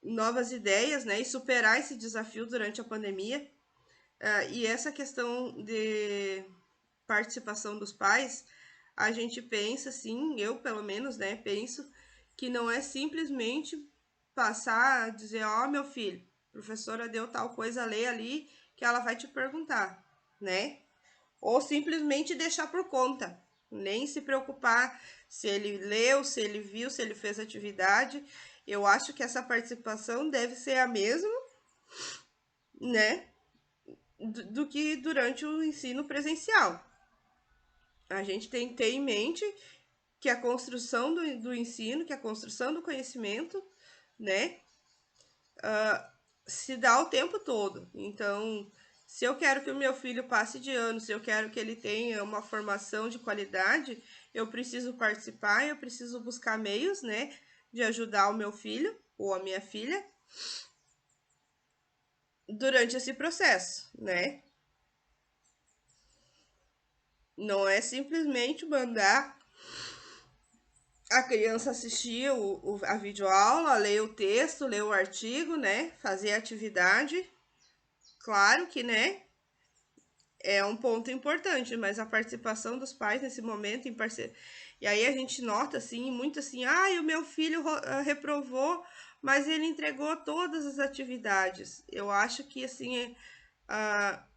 novas ideias, né? E superar esse desafio durante a pandemia. E essa questão de participação dos pais, a gente pensa, assim, eu pelo menos, né, penso que não é simplesmente passar a dizer, ó, meu filho, a professora deu tal coisa, lê ali que ela vai te perguntar, né? Ou simplesmente deixar por conta, nem se preocupar se ele leu, se ele viu, se ele fez atividade. Eu acho que essa participação deve ser a mesma, né, do que durante o ensino presencial. A gente tem que ter em mente que a construção do ensino, que a construção do conhecimento, né, se dá o tempo todo. Então, se eu quero que o meu filho passe de ano, se eu quero que ele tenha uma formação de qualidade, eu preciso participar, eu preciso buscar meios, né, de ajudar o meu filho ou a minha filha durante esse processo, né? Não é simplesmente mandar a criança assistir a videoaula, ler o texto, ler o artigo, né? Fazer a atividade. Claro que, né? É um ponto importante, mas a participação dos pais nesse momento em parceria. E aí a gente nota assim, muito assim, o meu filho reprovou, mas ele entregou todas as atividades. Eu acho que assim a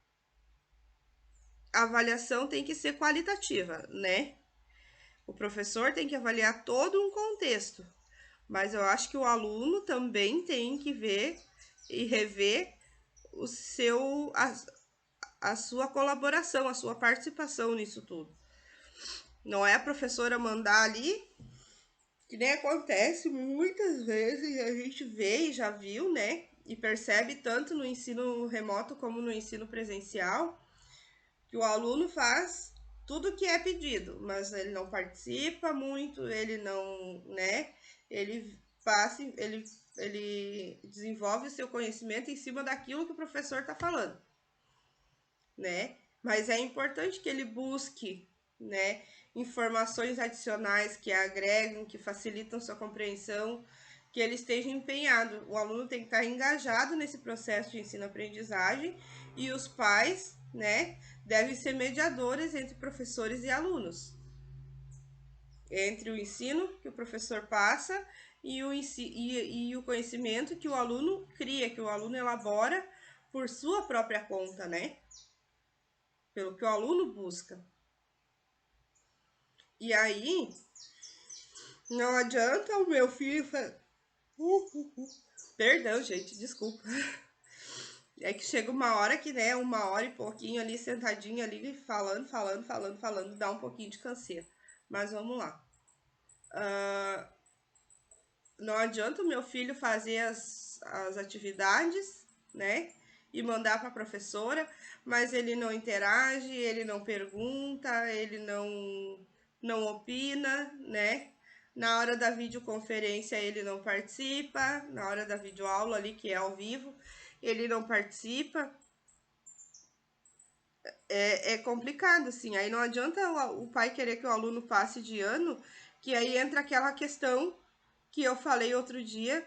avaliação tem que ser qualitativa, né? O professor tem que avaliar todo um contexto, mas eu acho que o aluno também tem que ver e rever o seu a sua colaboração, a sua participação nisso tudo. Não é a professora mandar ali, que nem acontece muitas vezes, a gente vê e já viu, né? E percebe tanto no ensino remoto como no ensino presencial, que o aluno faz tudo que é pedido, mas ele não participa muito, ele não, né? Ele passa, ele desenvolve o seu conhecimento em cima daquilo que o professor está falando, né? Mas é importante que ele busque, né, informações adicionais que agregam, que facilitam sua compreensão, que ele esteja empenhado. O aluno tem que estar engajado nesse processo de ensino-aprendizagem e os pais, né, devem ser mediadores entre professores e alunos, entre o ensino que o professor passa e o conhecimento que o aluno cria, que o aluno elabora por sua própria conta, né? Pelo que o aluno busca. E aí, não adianta o meu filho. Perdão, gente, desculpa. É que chega uma hora que, né, 1 hora e pouquinho ali, sentadinho ali, falando, dá um pouquinho de canseira. Mas vamos lá. Não adianta o meu filho fazer as atividades, né? E mandar para a professora, mas ele não interage, ele não pergunta, ele não opina, né? Na hora da videoconferência ele não participa, na hora da videoaula ali, que é ao vivo, ele não participa. É complicado, assim. Aí não adianta o pai querer que o aluno passe de ano, que aí entra aquela questão que eu falei outro dia,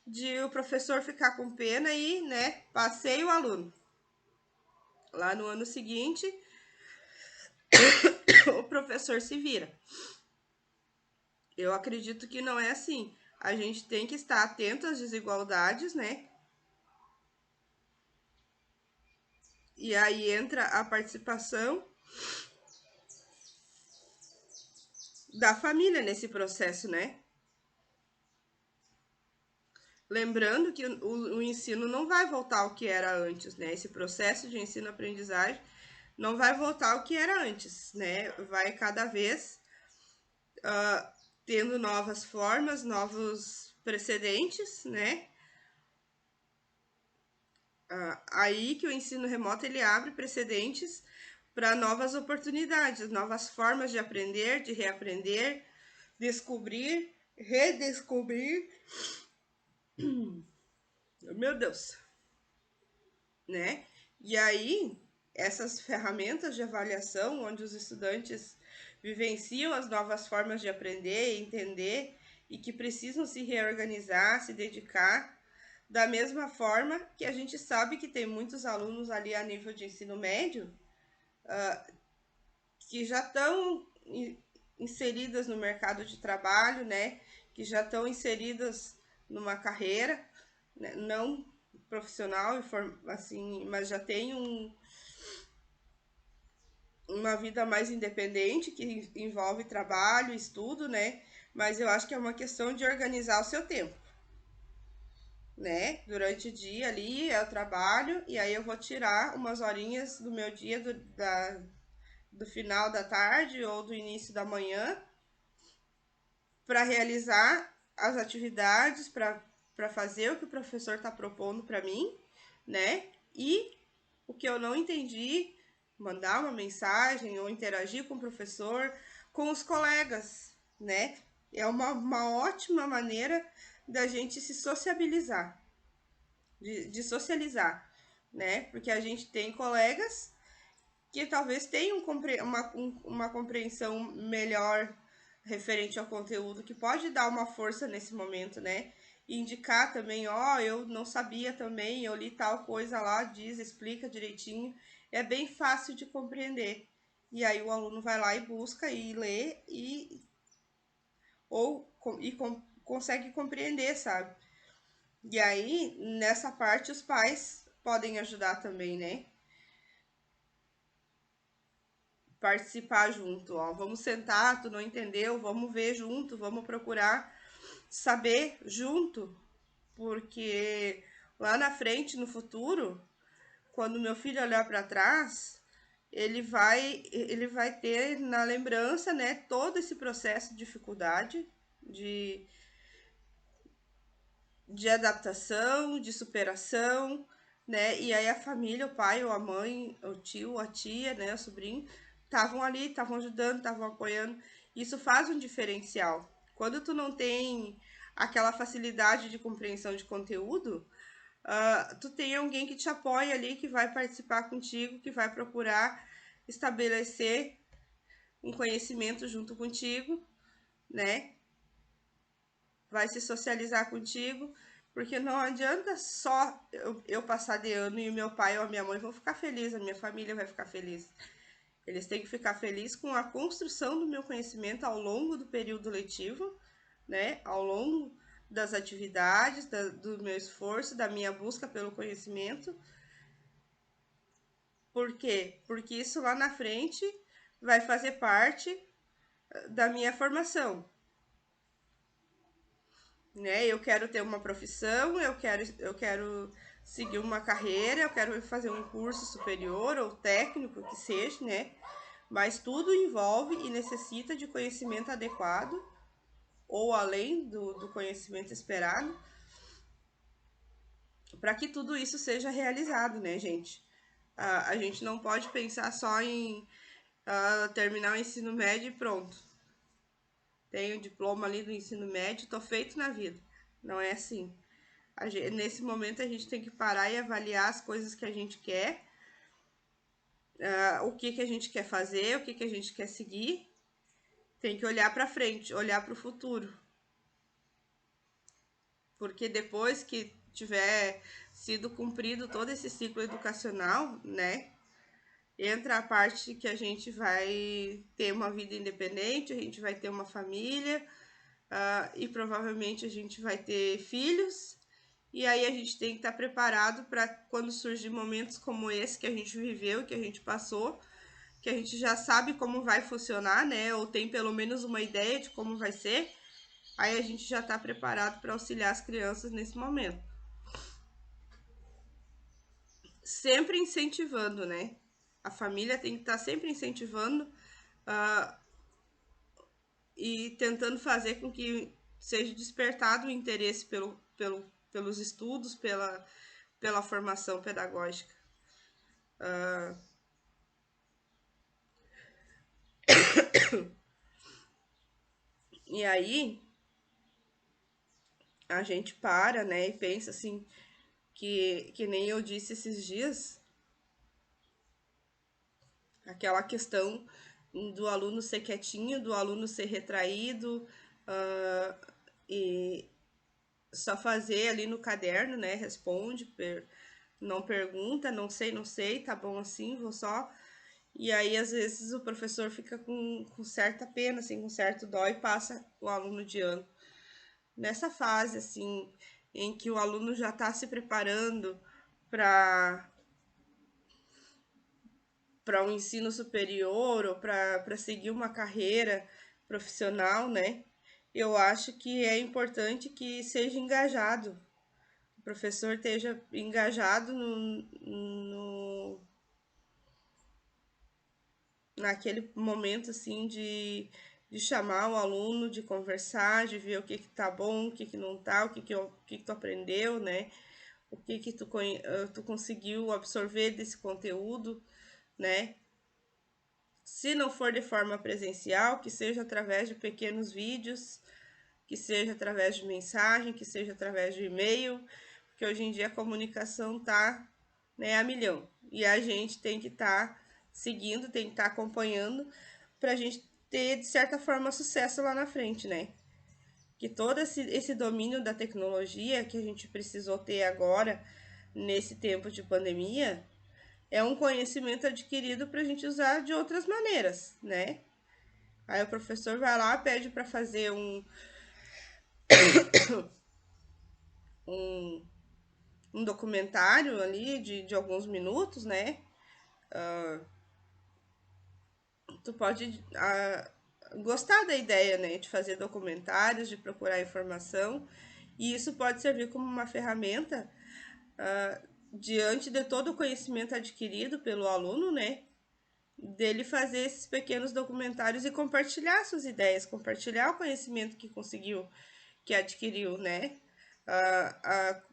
de o professor ficar com pena e, né, passei o aluno. Lá no ano seguinte, o professor se vira. Eu acredito que não é assim. A gente tem que estar atento às desigualdades, né? E aí entra a participação da família nesse processo, né? Lembrando que o ensino não vai voltar ao que era antes, né? Esse processo de ensino-aprendizagem não vai voltar ao que era antes, né? Vai cada vez tendo novas formas, novos precedentes, né? Aí que o ensino remoto ele abre precedentes para novas oportunidades, novas formas de aprender, de reaprender, descobrir, redescobrir. Meu Deus, né? E aí, essas ferramentas de avaliação, onde os estudantes vivenciam as novas formas de aprender e entender e que precisam se reorganizar, se dedicar, da mesma forma que a gente sabe que tem muitos alunos ali a nível de ensino médio que já estão inseridas no mercado de trabalho, né? Que já estão inseridas numa carreira, né? Não profissional, assim, mas já tem uma vida mais independente, que envolve trabalho, estudo, né? Mas eu acho que é uma questão de organizar o seu tempo, né? Durante o dia ali é o trabalho, e aí eu vou tirar umas horinhas do meu dia, do final da tarde ou do início da manhã, para realizar as atividades, para fazer o que o professor está propondo para mim, né? E o que eu não entendi, mandar uma mensagem ou interagir com o professor, com os colegas, né? É uma ótima maneira da gente se sociabilizar, de socializar, né? Porque a gente tem colegas que talvez tenham uma compreensão melhor referente ao conteúdo, que pode dar uma força nesse momento, né? E indicar também, ó, eu não sabia também, eu li tal coisa lá, diz, explica direitinho. É bem fácil de compreender. E aí o aluno vai lá e busca e lê ou consegue compreender, sabe? E aí, nessa parte, os pais podem ajudar também, né? Participar junto, ó. Vamos sentar, tu não entendeu? Vamos ver junto, vamos procurar saber junto, porque lá na frente, no futuro, quando meu filho olhar para trás, ele vai ter na lembrança, né, todo esse processo de dificuldade, de, de adaptação, de superação, né? E aí a família, o pai ou a mãe, o tio, a tia, né, o sobrinho, estavam ali, estavam ajudando, estavam apoiando. Isso faz um diferencial. Quando tu não tem aquela facilidade de compreensão de conteúdo, tu tem alguém que te apoia ali, que vai participar contigo, que vai procurar estabelecer um conhecimento junto contigo, né? Vai se socializar contigo, porque não adianta só eu passar de ano e o meu pai ou a minha mãe vão ficar felizes, a minha família vai ficar feliz. Eles têm que ficar felizes com a construção do meu conhecimento ao longo do período letivo, né? Ao longo das atividades, do meu esforço, da minha busca pelo conhecimento. Por quê? Porque isso lá na frente vai fazer parte da minha formação, né? Eu quero ter uma profissão, eu quero seguir uma carreira, eu quero fazer um curso superior ou técnico que seja, né? Mas tudo envolve e necessita de conhecimento adequado ou além do conhecimento esperado para que tudo isso seja realizado, né, gente? A gente não pode pensar só em terminar o ensino médio e pronto. Tenho o diploma ali do ensino médio, tô feito na vida. Não é assim. Nesse momento a gente tem que parar e avaliar as coisas que a gente quer, o que a gente quer fazer, o que a gente quer seguir. Tem que olhar para frente, olhar para o futuro. Porque depois que tiver sido cumprido todo esse ciclo educacional, né? Entra a parte que a gente vai ter uma vida independente, a gente vai ter uma família, e provavelmente a gente vai ter filhos. E aí a gente tem que estar preparado para quando surgir momentos como esse que a gente viveu, que a gente passou, que a gente já sabe como vai funcionar, né? Ou tem pelo menos uma ideia de como vai ser. Aí a gente já está preparado para auxiliar as crianças nesse momento. Sempre incentivando, né? A família tem que estar sempre incentivando e tentando fazer com que seja despertado o interesse pelos estudos, pela formação pedagógica. E aí a gente para, né, e pensa assim, que nem eu disse esses dias, aquela questão do aluno ser quietinho, do aluno ser retraído, e só fazer ali no caderno, né? Responde, não pergunta, não sei, tá bom assim, vou só. E aí, às vezes, o professor fica com certa pena, assim, com certo dó e passa o aluno de ano. Nessa fase, assim, em que o aluno já está se preparando para um ensino superior ou para seguir uma carreira profissional, né? Eu acho que é importante que seja engajado, o professor esteja engajado naquele momento assim de chamar o aluno, de conversar, de ver o que tá bom, o que não tá, o que tu aprendeu, né? O que tu conseguiu absorver desse conteúdo, né? Se não for de forma presencial, que seja através de pequenos vídeos, que seja através de mensagem, que seja através de e-mail, porque hoje em dia a comunicação tá, né, a milhão. E a gente tem que estar seguindo, tem que estar acompanhando para a gente ter, de certa forma, sucesso lá na frente, né? Que todo esse domínio da tecnologia que a gente precisou ter agora, nesse tempo de pandemia, é um conhecimento adquirido para a gente usar de outras maneiras, né? Aí o professor vai lá, pede para fazer um, um documentário ali de alguns minutos, né? Tu pode gostar da ideia, né? De fazer documentários, de procurar informação. E isso pode servir como uma ferramenta diante de todo o conhecimento adquirido pelo aluno, né? Dele fazer esses pequenos documentários e compartilhar suas ideias, compartilhar o conhecimento que conseguiu, que adquiriu, né?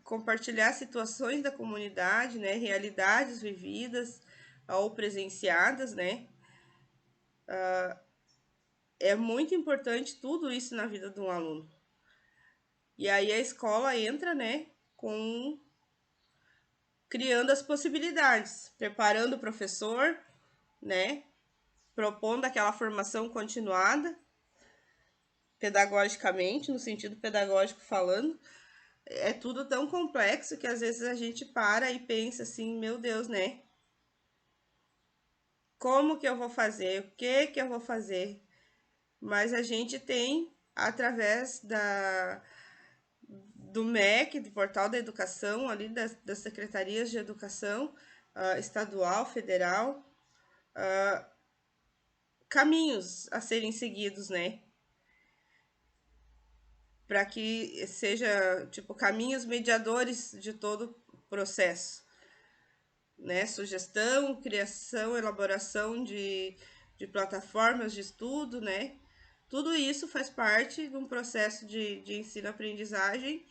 Compartilhar situações da comunidade, né? Realidades vividas ou presenciadas, né? É muito importante tudo isso na vida de um aluno. E aí a escola entra, né? Com criando as possibilidades, preparando o professor, né? Propondo aquela formação continuada, pedagogicamente, no sentido pedagógico falando. É tudo tão complexo que às vezes a gente para e pensa assim, meu Deus, né? Como que eu vou fazer? O que que eu vou fazer? Mas a gente tem, através do MEC, do Portal da Educação, ali das secretarias de educação estadual, federal, caminhos a serem seguidos, né? Para que seja, tipo, caminhos mediadores de todo o processo, né? Sugestão, criação, elaboração de plataformas de estudo, né? Tudo isso faz parte de um processo de ensino-aprendizagem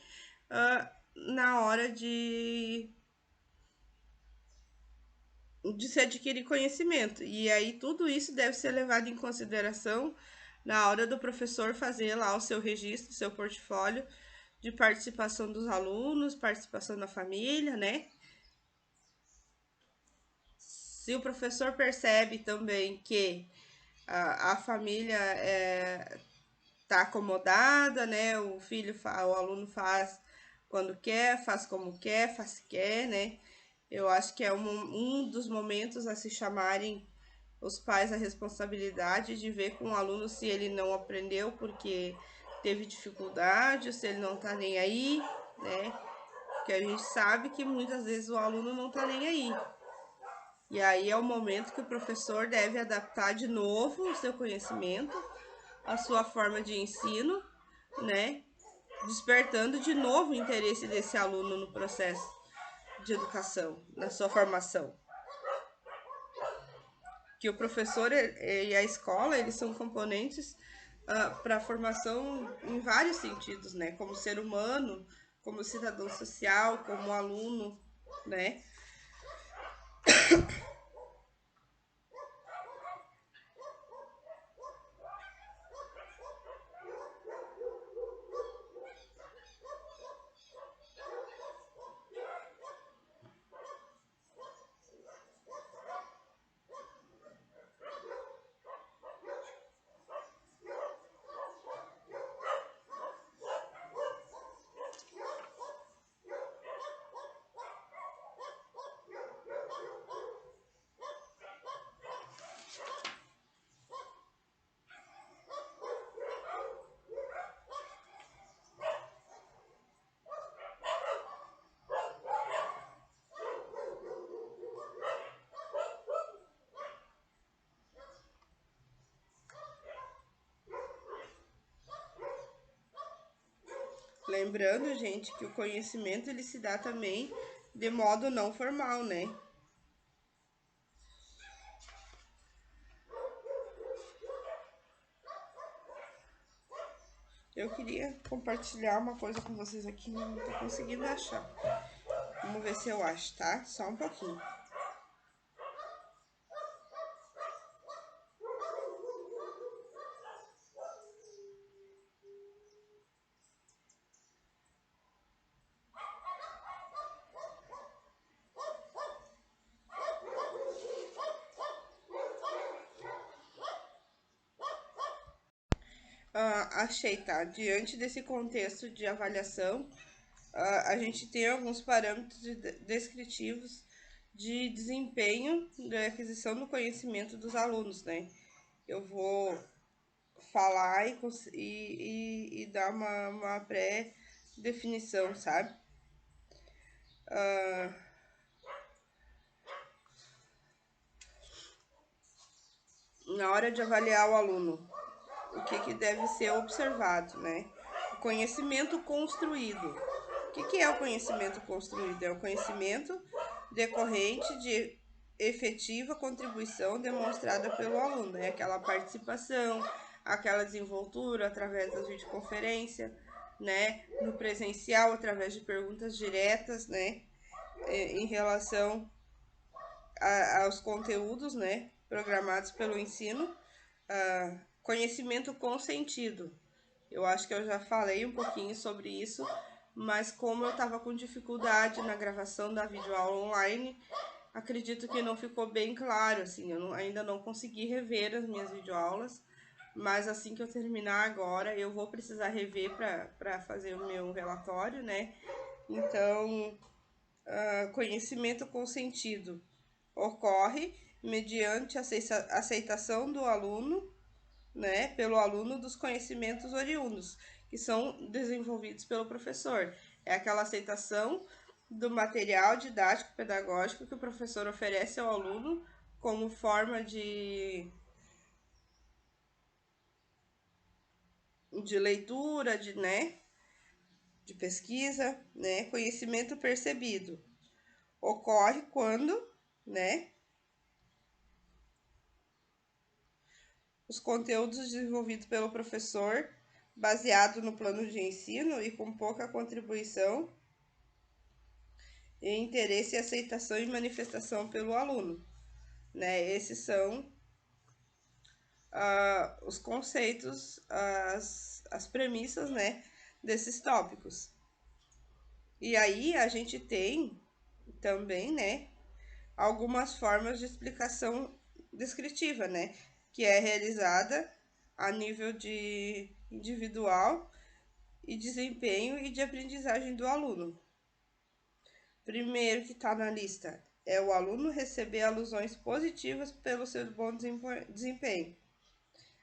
na hora de se adquirir conhecimento. E aí tudo isso deve ser levado em consideração na hora do professor fazer lá o seu registro, o seu portfólio de participação dos alunos, participação da família, né? Se o professor percebe também que a família tá acomodada, né? O aluno faz quando quer, faz como quer, faz se quer, né? Eu acho que é um dos momentos a se chamarem os pais a responsabilidade de ver com o aluno se ele não aprendeu porque teve dificuldade, ou se ele não tá nem aí, né? Porque a gente sabe que muitas vezes o aluno não tá nem aí. E aí é o momento que o professor deve adaptar de novo o seu conhecimento, a sua forma de ensino, né? Despertando de novo o interesse desse aluno no processo de educação, na sua formação. Que o professor e a escola, eles são componentes para a formação em vários sentidos, né? Como ser humano, como cidadão social, como aluno, né? Lembrando, gente, que o conhecimento ele se dá também de modo não formal, né? Eu queria compartilhar uma coisa com vocês aqui, mas não tô conseguindo achar. Vamos ver se eu acho, tá? Só um pouquinho. Achei, tá? Diante desse contexto de avaliação, a gente tem alguns parâmetros descritivos de desempenho da aquisição do conhecimento dos alunos, né? Eu vou falar e dar uma pré-definição, sabe? Na hora de avaliar o aluno, o que deve ser observado, né? O conhecimento construído. O que é o conhecimento construído? É o conhecimento decorrente de efetiva contribuição demonstrada pelo aluno, é aquela participação, aquela desenvoltura através da videoconferência, né? No presencial, através de perguntas diretas, né? Em relação aos conteúdos, né? Programados pelo ensino. Conhecimento com sentido. Eu acho que eu já falei um pouquinho sobre isso, mas como eu estava com dificuldade na gravação da videoaula online, acredito que não ficou bem claro, assim, ainda não consegui rever as minhas videoaulas, mas assim que eu terminar agora, eu vou precisar rever para fazer o meu relatório, né? Então, conhecimento com sentido ocorre mediante a aceitação do aluno, né, pelo aluno dos conhecimentos oriundos, que são desenvolvidos pelo professor. É aquela aceitação do material didático pedagógico que o professor oferece ao aluno como forma de leitura, de pesquisa, né? Conhecimento percebido ocorre quando, né, os conteúdos desenvolvidos pelo professor, baseado no plano de ensino e com pouca contribuição e interesse e aceitação e manifestação pelo aluno, né? Esses são os conceitos, as premissas, né, desses tópicos. E aí a gente tem também, né, algumas formas de explicação descritiva, né, que é realizada a nível de individual e desempenho e de aprendizagem do aluno. Primeiro que está na lista é o aluno receber alusões positivas pelo seu bom desempenho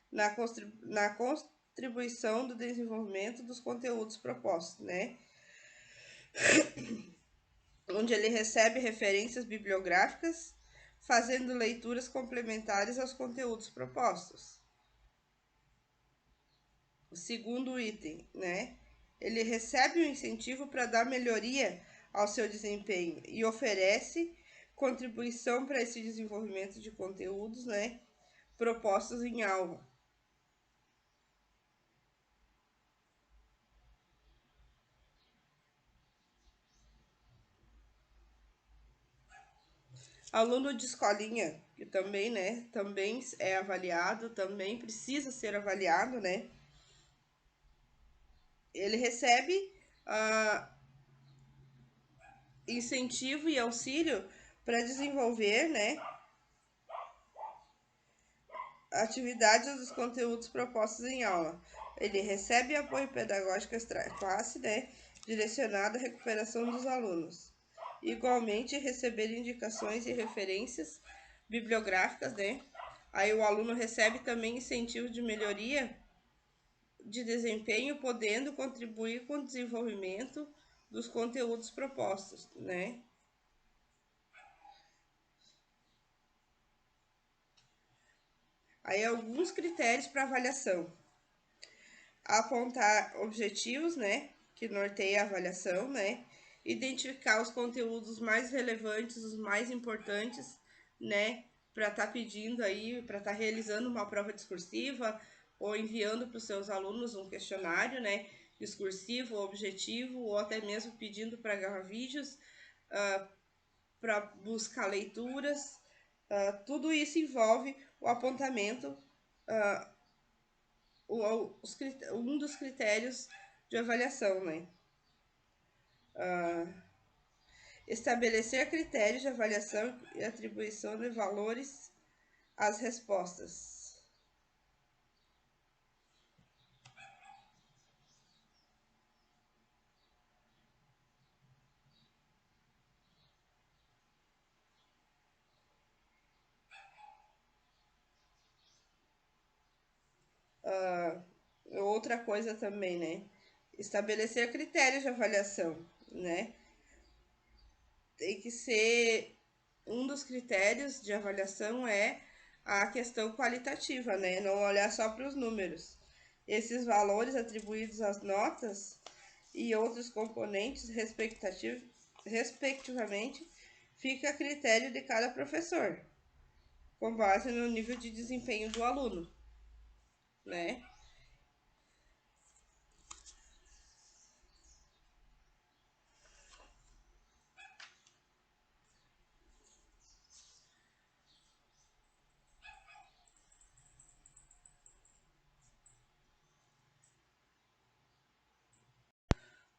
na contribuição do desenvolvimento dos conteúdos propostos, né? Onde ele recebe referências bibliográficas, fazendo leituras complementares aos conteúdos propostos. O segundo item, né? Ele recebe um incentivo para dar melhoria ao seu desempenho e oferece contribuição para esse desenvolvimento de conteúdos, né, propostos em aula. Aluno de escolinha, que também, né, também é avaliado, também precisa ser avaliado, né? Ele recebe ah, incentivo e auxílio para desenvolver, né, atividades dos conteúdos propostos em aula. Ele recebe apoio pedagógico extra-classe, né, direcionado à recuperação dos alunos. Igualmente, receber indicações e referências bibliográficas, né? Aí o aluno recebe também incentivo de melhoria de desempenho, podendo contribuir com o desenvolvimento dos conteúdos propostos, né? Aí alguns critérios para avaliação: apontar objetivos, né, que norteia a avaliação, né, identificar os conteúdos mais relevantes, os mais importantes, né, para estar pedindo aí, para estar realizando uma prova discursiva ou enviando para os seus alunos um questionário, né, discursivo, objetivo, ou até mesmo pedindo para gravar vídeos, para buscar leituras. Tudo isso envolve o apontamento, uh, um dos critérios de avaliação, né? Estabelecer critérios de avaliação e atribuição de valores às respostas. Outra coisa também, né? Estabelecer critérios de avaliação, né? Tem que ser um dos critérios de avaliação é a questão qualitativa, né? Não olhar só para os números. Esses valores atribuídos às notas e outros componentes respectivamente fica a critério de cada professor, com base no nível de desempenho do aluno, né?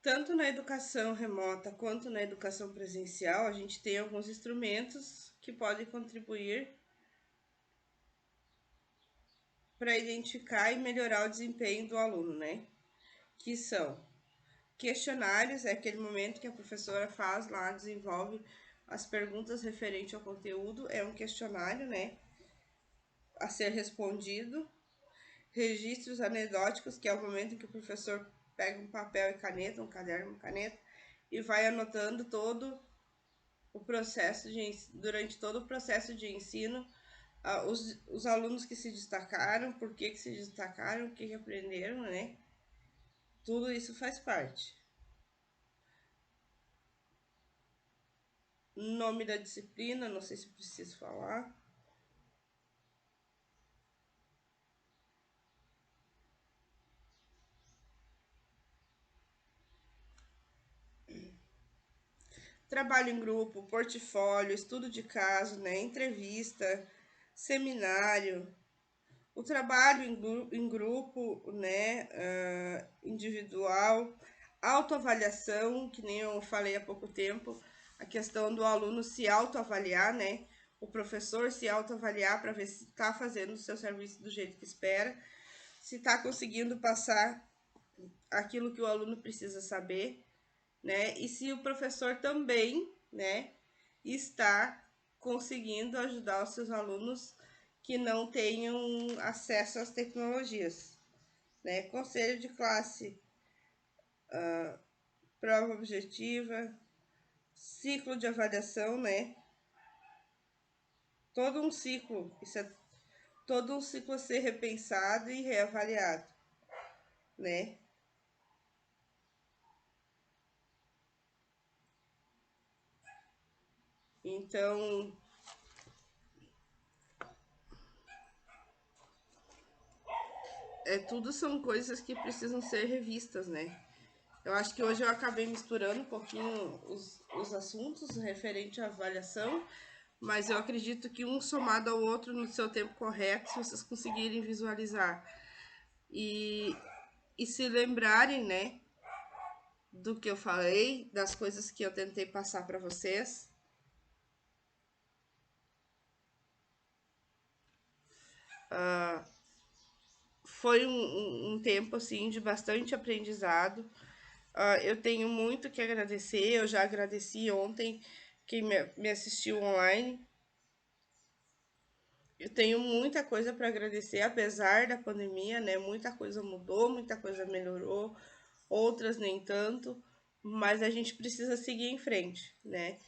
Tanto na educação remota quanto na educação presencial, a gente tem alguns instrumentos que podem contribuir para identificar e melhorar o desempenho do aluno, né? Que são questionários, é aquele momento que a professora faz lá, desenvolve as perguntas referentes ao conteúdo, é um questionário, né? A ser respondido. Registros anedóticos, que é o momento em que o professor pega um papel e caneta, um caderno, uma caneta, e vai anotando todo o processo durante todo o processo de ensino, os alunos que se destacaram, por que se destacaram, o que aprenderam, né? Tudo isso faz parte. Nome da disciplina, não sei se preciso falar. Trabalho em grupo, portfólio, estudo de caso, né, entrevista, seminário, o trabalho em grupo, né, individual, autoavaliação, que nem eu falei há pouco tempo, a questão do aluno se autoavaliar, né, o professor se autoavaliar para ver se está fazendo o seu serviço do jeito que espera, se está conseguindo passar aquilo que o aluno precisa saber, né? E se o professor também, né, está conseguindo ajudar os seus alunos que não tenham acesso às tecnologias, né? Conselho de classe, prova objetiva, ciclo de avaliação, né? Todo um ciclo, isso é todo um ciclo a ser repensado e reavaliado, né? Então, tudo são coisas que precisam ser revistas, né? Eu acho que hoje eu acabei misturando um pouquinho os assuntos referente à avaliação, mas eu acredito que um somado ao outro no seu tempo correto, se vocês conseguirem visualizar e, e se lembrarem, né, do que eu falei, das coisas que eu tentei passar para vocês. Foi um tempo, assim, de bastante aprendizado. Eu tenho muito que agradecer, eu já agradeci ontem quem me assistiu online. Eu tenho muita coisa para agradecer, apesar da pandemia, né? Muita coisa mudou, muita coisa melhorou, outras nem tanto, mas a gente precisa seguir em frente, né?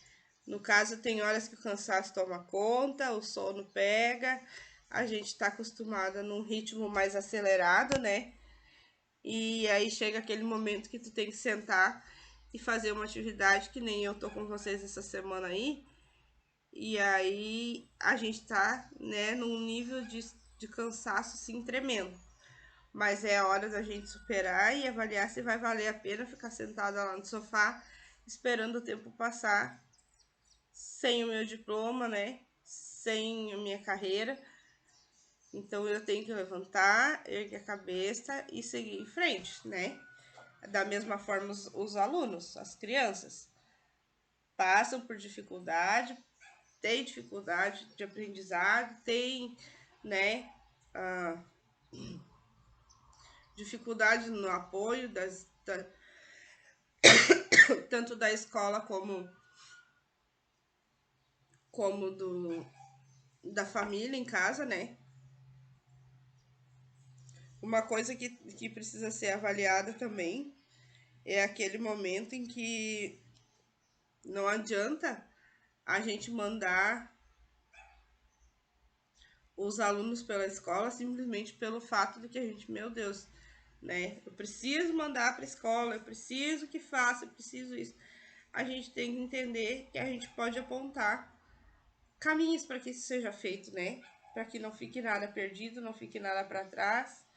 No caso, tem horas que o cansaço toma conta, o sono pega, a gente está acostumada num ritmo mais acelerado, né? E aí chega aquele momento que tu tem que sentar e fazer uma atividade que nem eu tô com vocês essa semana aí. E aí a gente tá, né, num nível de cansaço assim tremendo. Mas é hora da gente superar e avaliar se vai valer a pena ficar sentada lá no sofá esperando o tempo passar sem o meu diploma, né? Sem a minha carreira. Então eu tenho que levantar, erguer a cabeça e seguir em frente, né? Da mesma forma os alunos, as crianças, passam por dificuldade, tem dificuldade de aprendizado, tem, né, a dificuldade no apoio tanto da escola como da família em casa, né? Uma coisa que precisa ser avaliada também é aquele momento em que não adianta a gente mandar os alunos pela escola simplesmente pelo fato de que a gente, meu Deus, né? Eu preciso mandar para a escola, eu preciso que faça, eu preciso isso. A gente tem que entender que a gente pode apontar caminhos para que isso seja feito, né? Para que não fique nada perdido, não fique nada para trás,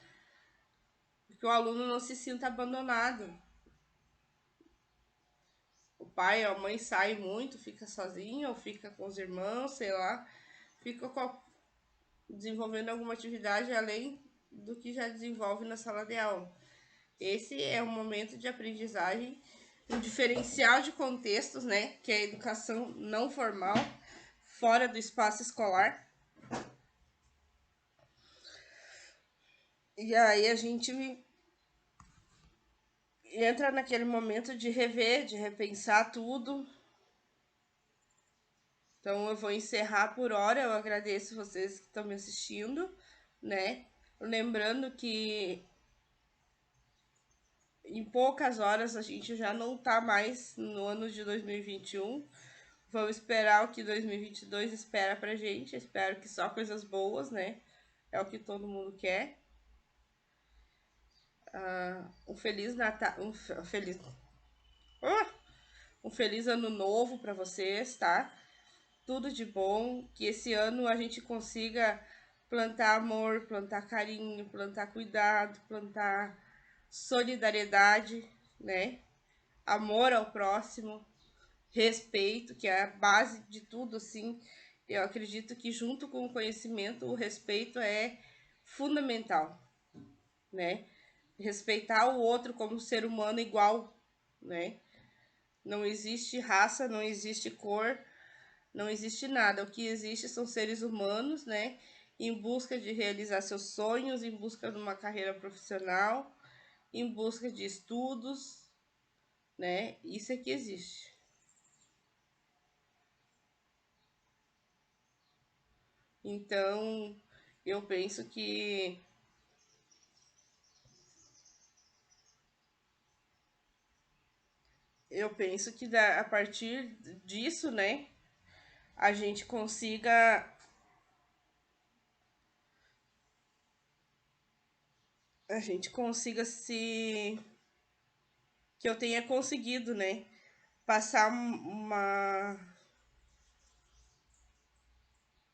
que o aluno não se sinta abandonado. O pai ou a mãe sai muito, fica sozinho ou fica com os irmãos, sei lá, fica desenvolvendo alguma atividade além do que já desenvolve na sala de aula. Esse é um momento de aprendizagem, um diferencial de contextos, né? Que é a educação não formal, fora do espaço escolar. E aí a gente entra naquele momento de rever, de repensar tudo. Então eu vou encerrar por hora. Eu agradeço vocês que estão me assistindo, né? Lembrando que em poucas horas a gente já não tá mais no ano de 2021. Vamos esperar o que 2022 espera pra gente. Espero que só coisas boas, né? É o que todo mundo quer. um feliz Natal, ah, um feliz ano novo para vocês, tá? Tudo de bom, que esse ano a gente consiga plantar amor, plantar carinho, plantar cuidado, plantar solidariedade, né? Amor ao próximo, respeito, que é a base de tudo, assim. Eu acredito que junto com o conhecimento, o respeito é fundamental, né? Respeitar o outro como ser humano igual, né? Não existe raça, não existe cor, não existe nada. O que existe são seres humanos, né? Em busca de realizar seus sonhos, em busca de uma carreira profissional, em busca de estudos, né? Isso é que existe. Então, eu penso que a partir disso, né, a gente consiga se que eu tenha conseguido, né, passar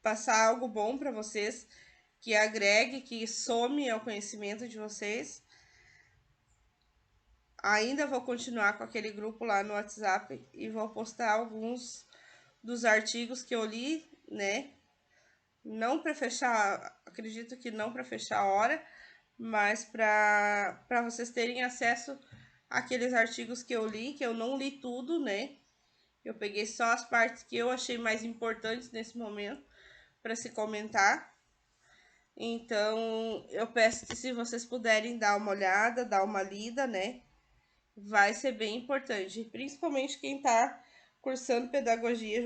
passar algo bom para vocês, que agregue, que some ao conhecimento de vocês. Ainda vou continuar com aquele grupo lá no WhatsApp e vou postar alguns dos artigos que eu li, né? Não para fechar, acredito que não para fechar a hora, mas para vocês terem acesso àqueles artigos que eu li, que eu não li tudo, né? Eu peguei só as partes que eu achei mais importantes nesse momento para se comentar. Então, eu peço que se vocês puderem dar uma olhada, dar uma lida, né? Vai ser bem importante, principalmente quem está cursando pedagogia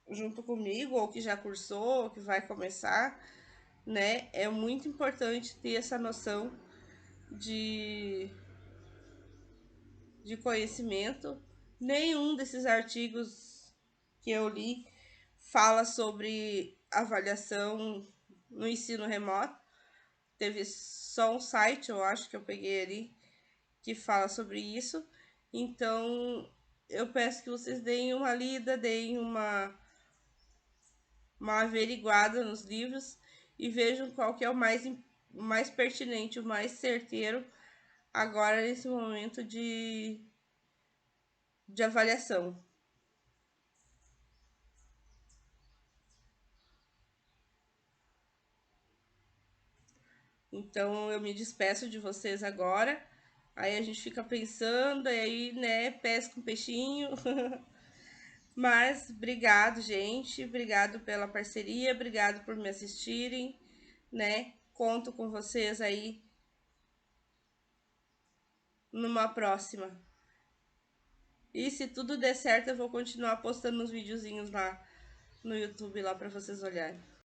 junto comigo, ou que já cursou, ou que vai começar, né? É muito importante ter essa noção de, de conhecimento. Nenhum desses artigos que eu li fala sobre avaliação no ensino remoto. Teve só um site, eu acho que eu peguei ali, que fala sobre isso. Então, eu peço que vocês deem uma lida, deem uma averiguada nos livros e vejam qual que é o mais pertinente, o mais certeiro agora nesse momento de avaliação. Então, eu me despeço de vocês agora. Aí a gente fica pensando, e aí, né, pesca um peixinho. Mas obrigado, gente. Obrigado pela parceria, obrigado por me assistirem, né? Conto com vocês aí numa próxima. E se tudo der certo, eu vou continuar postando uns videozinhos lá no YouTube lá para vocês olharem.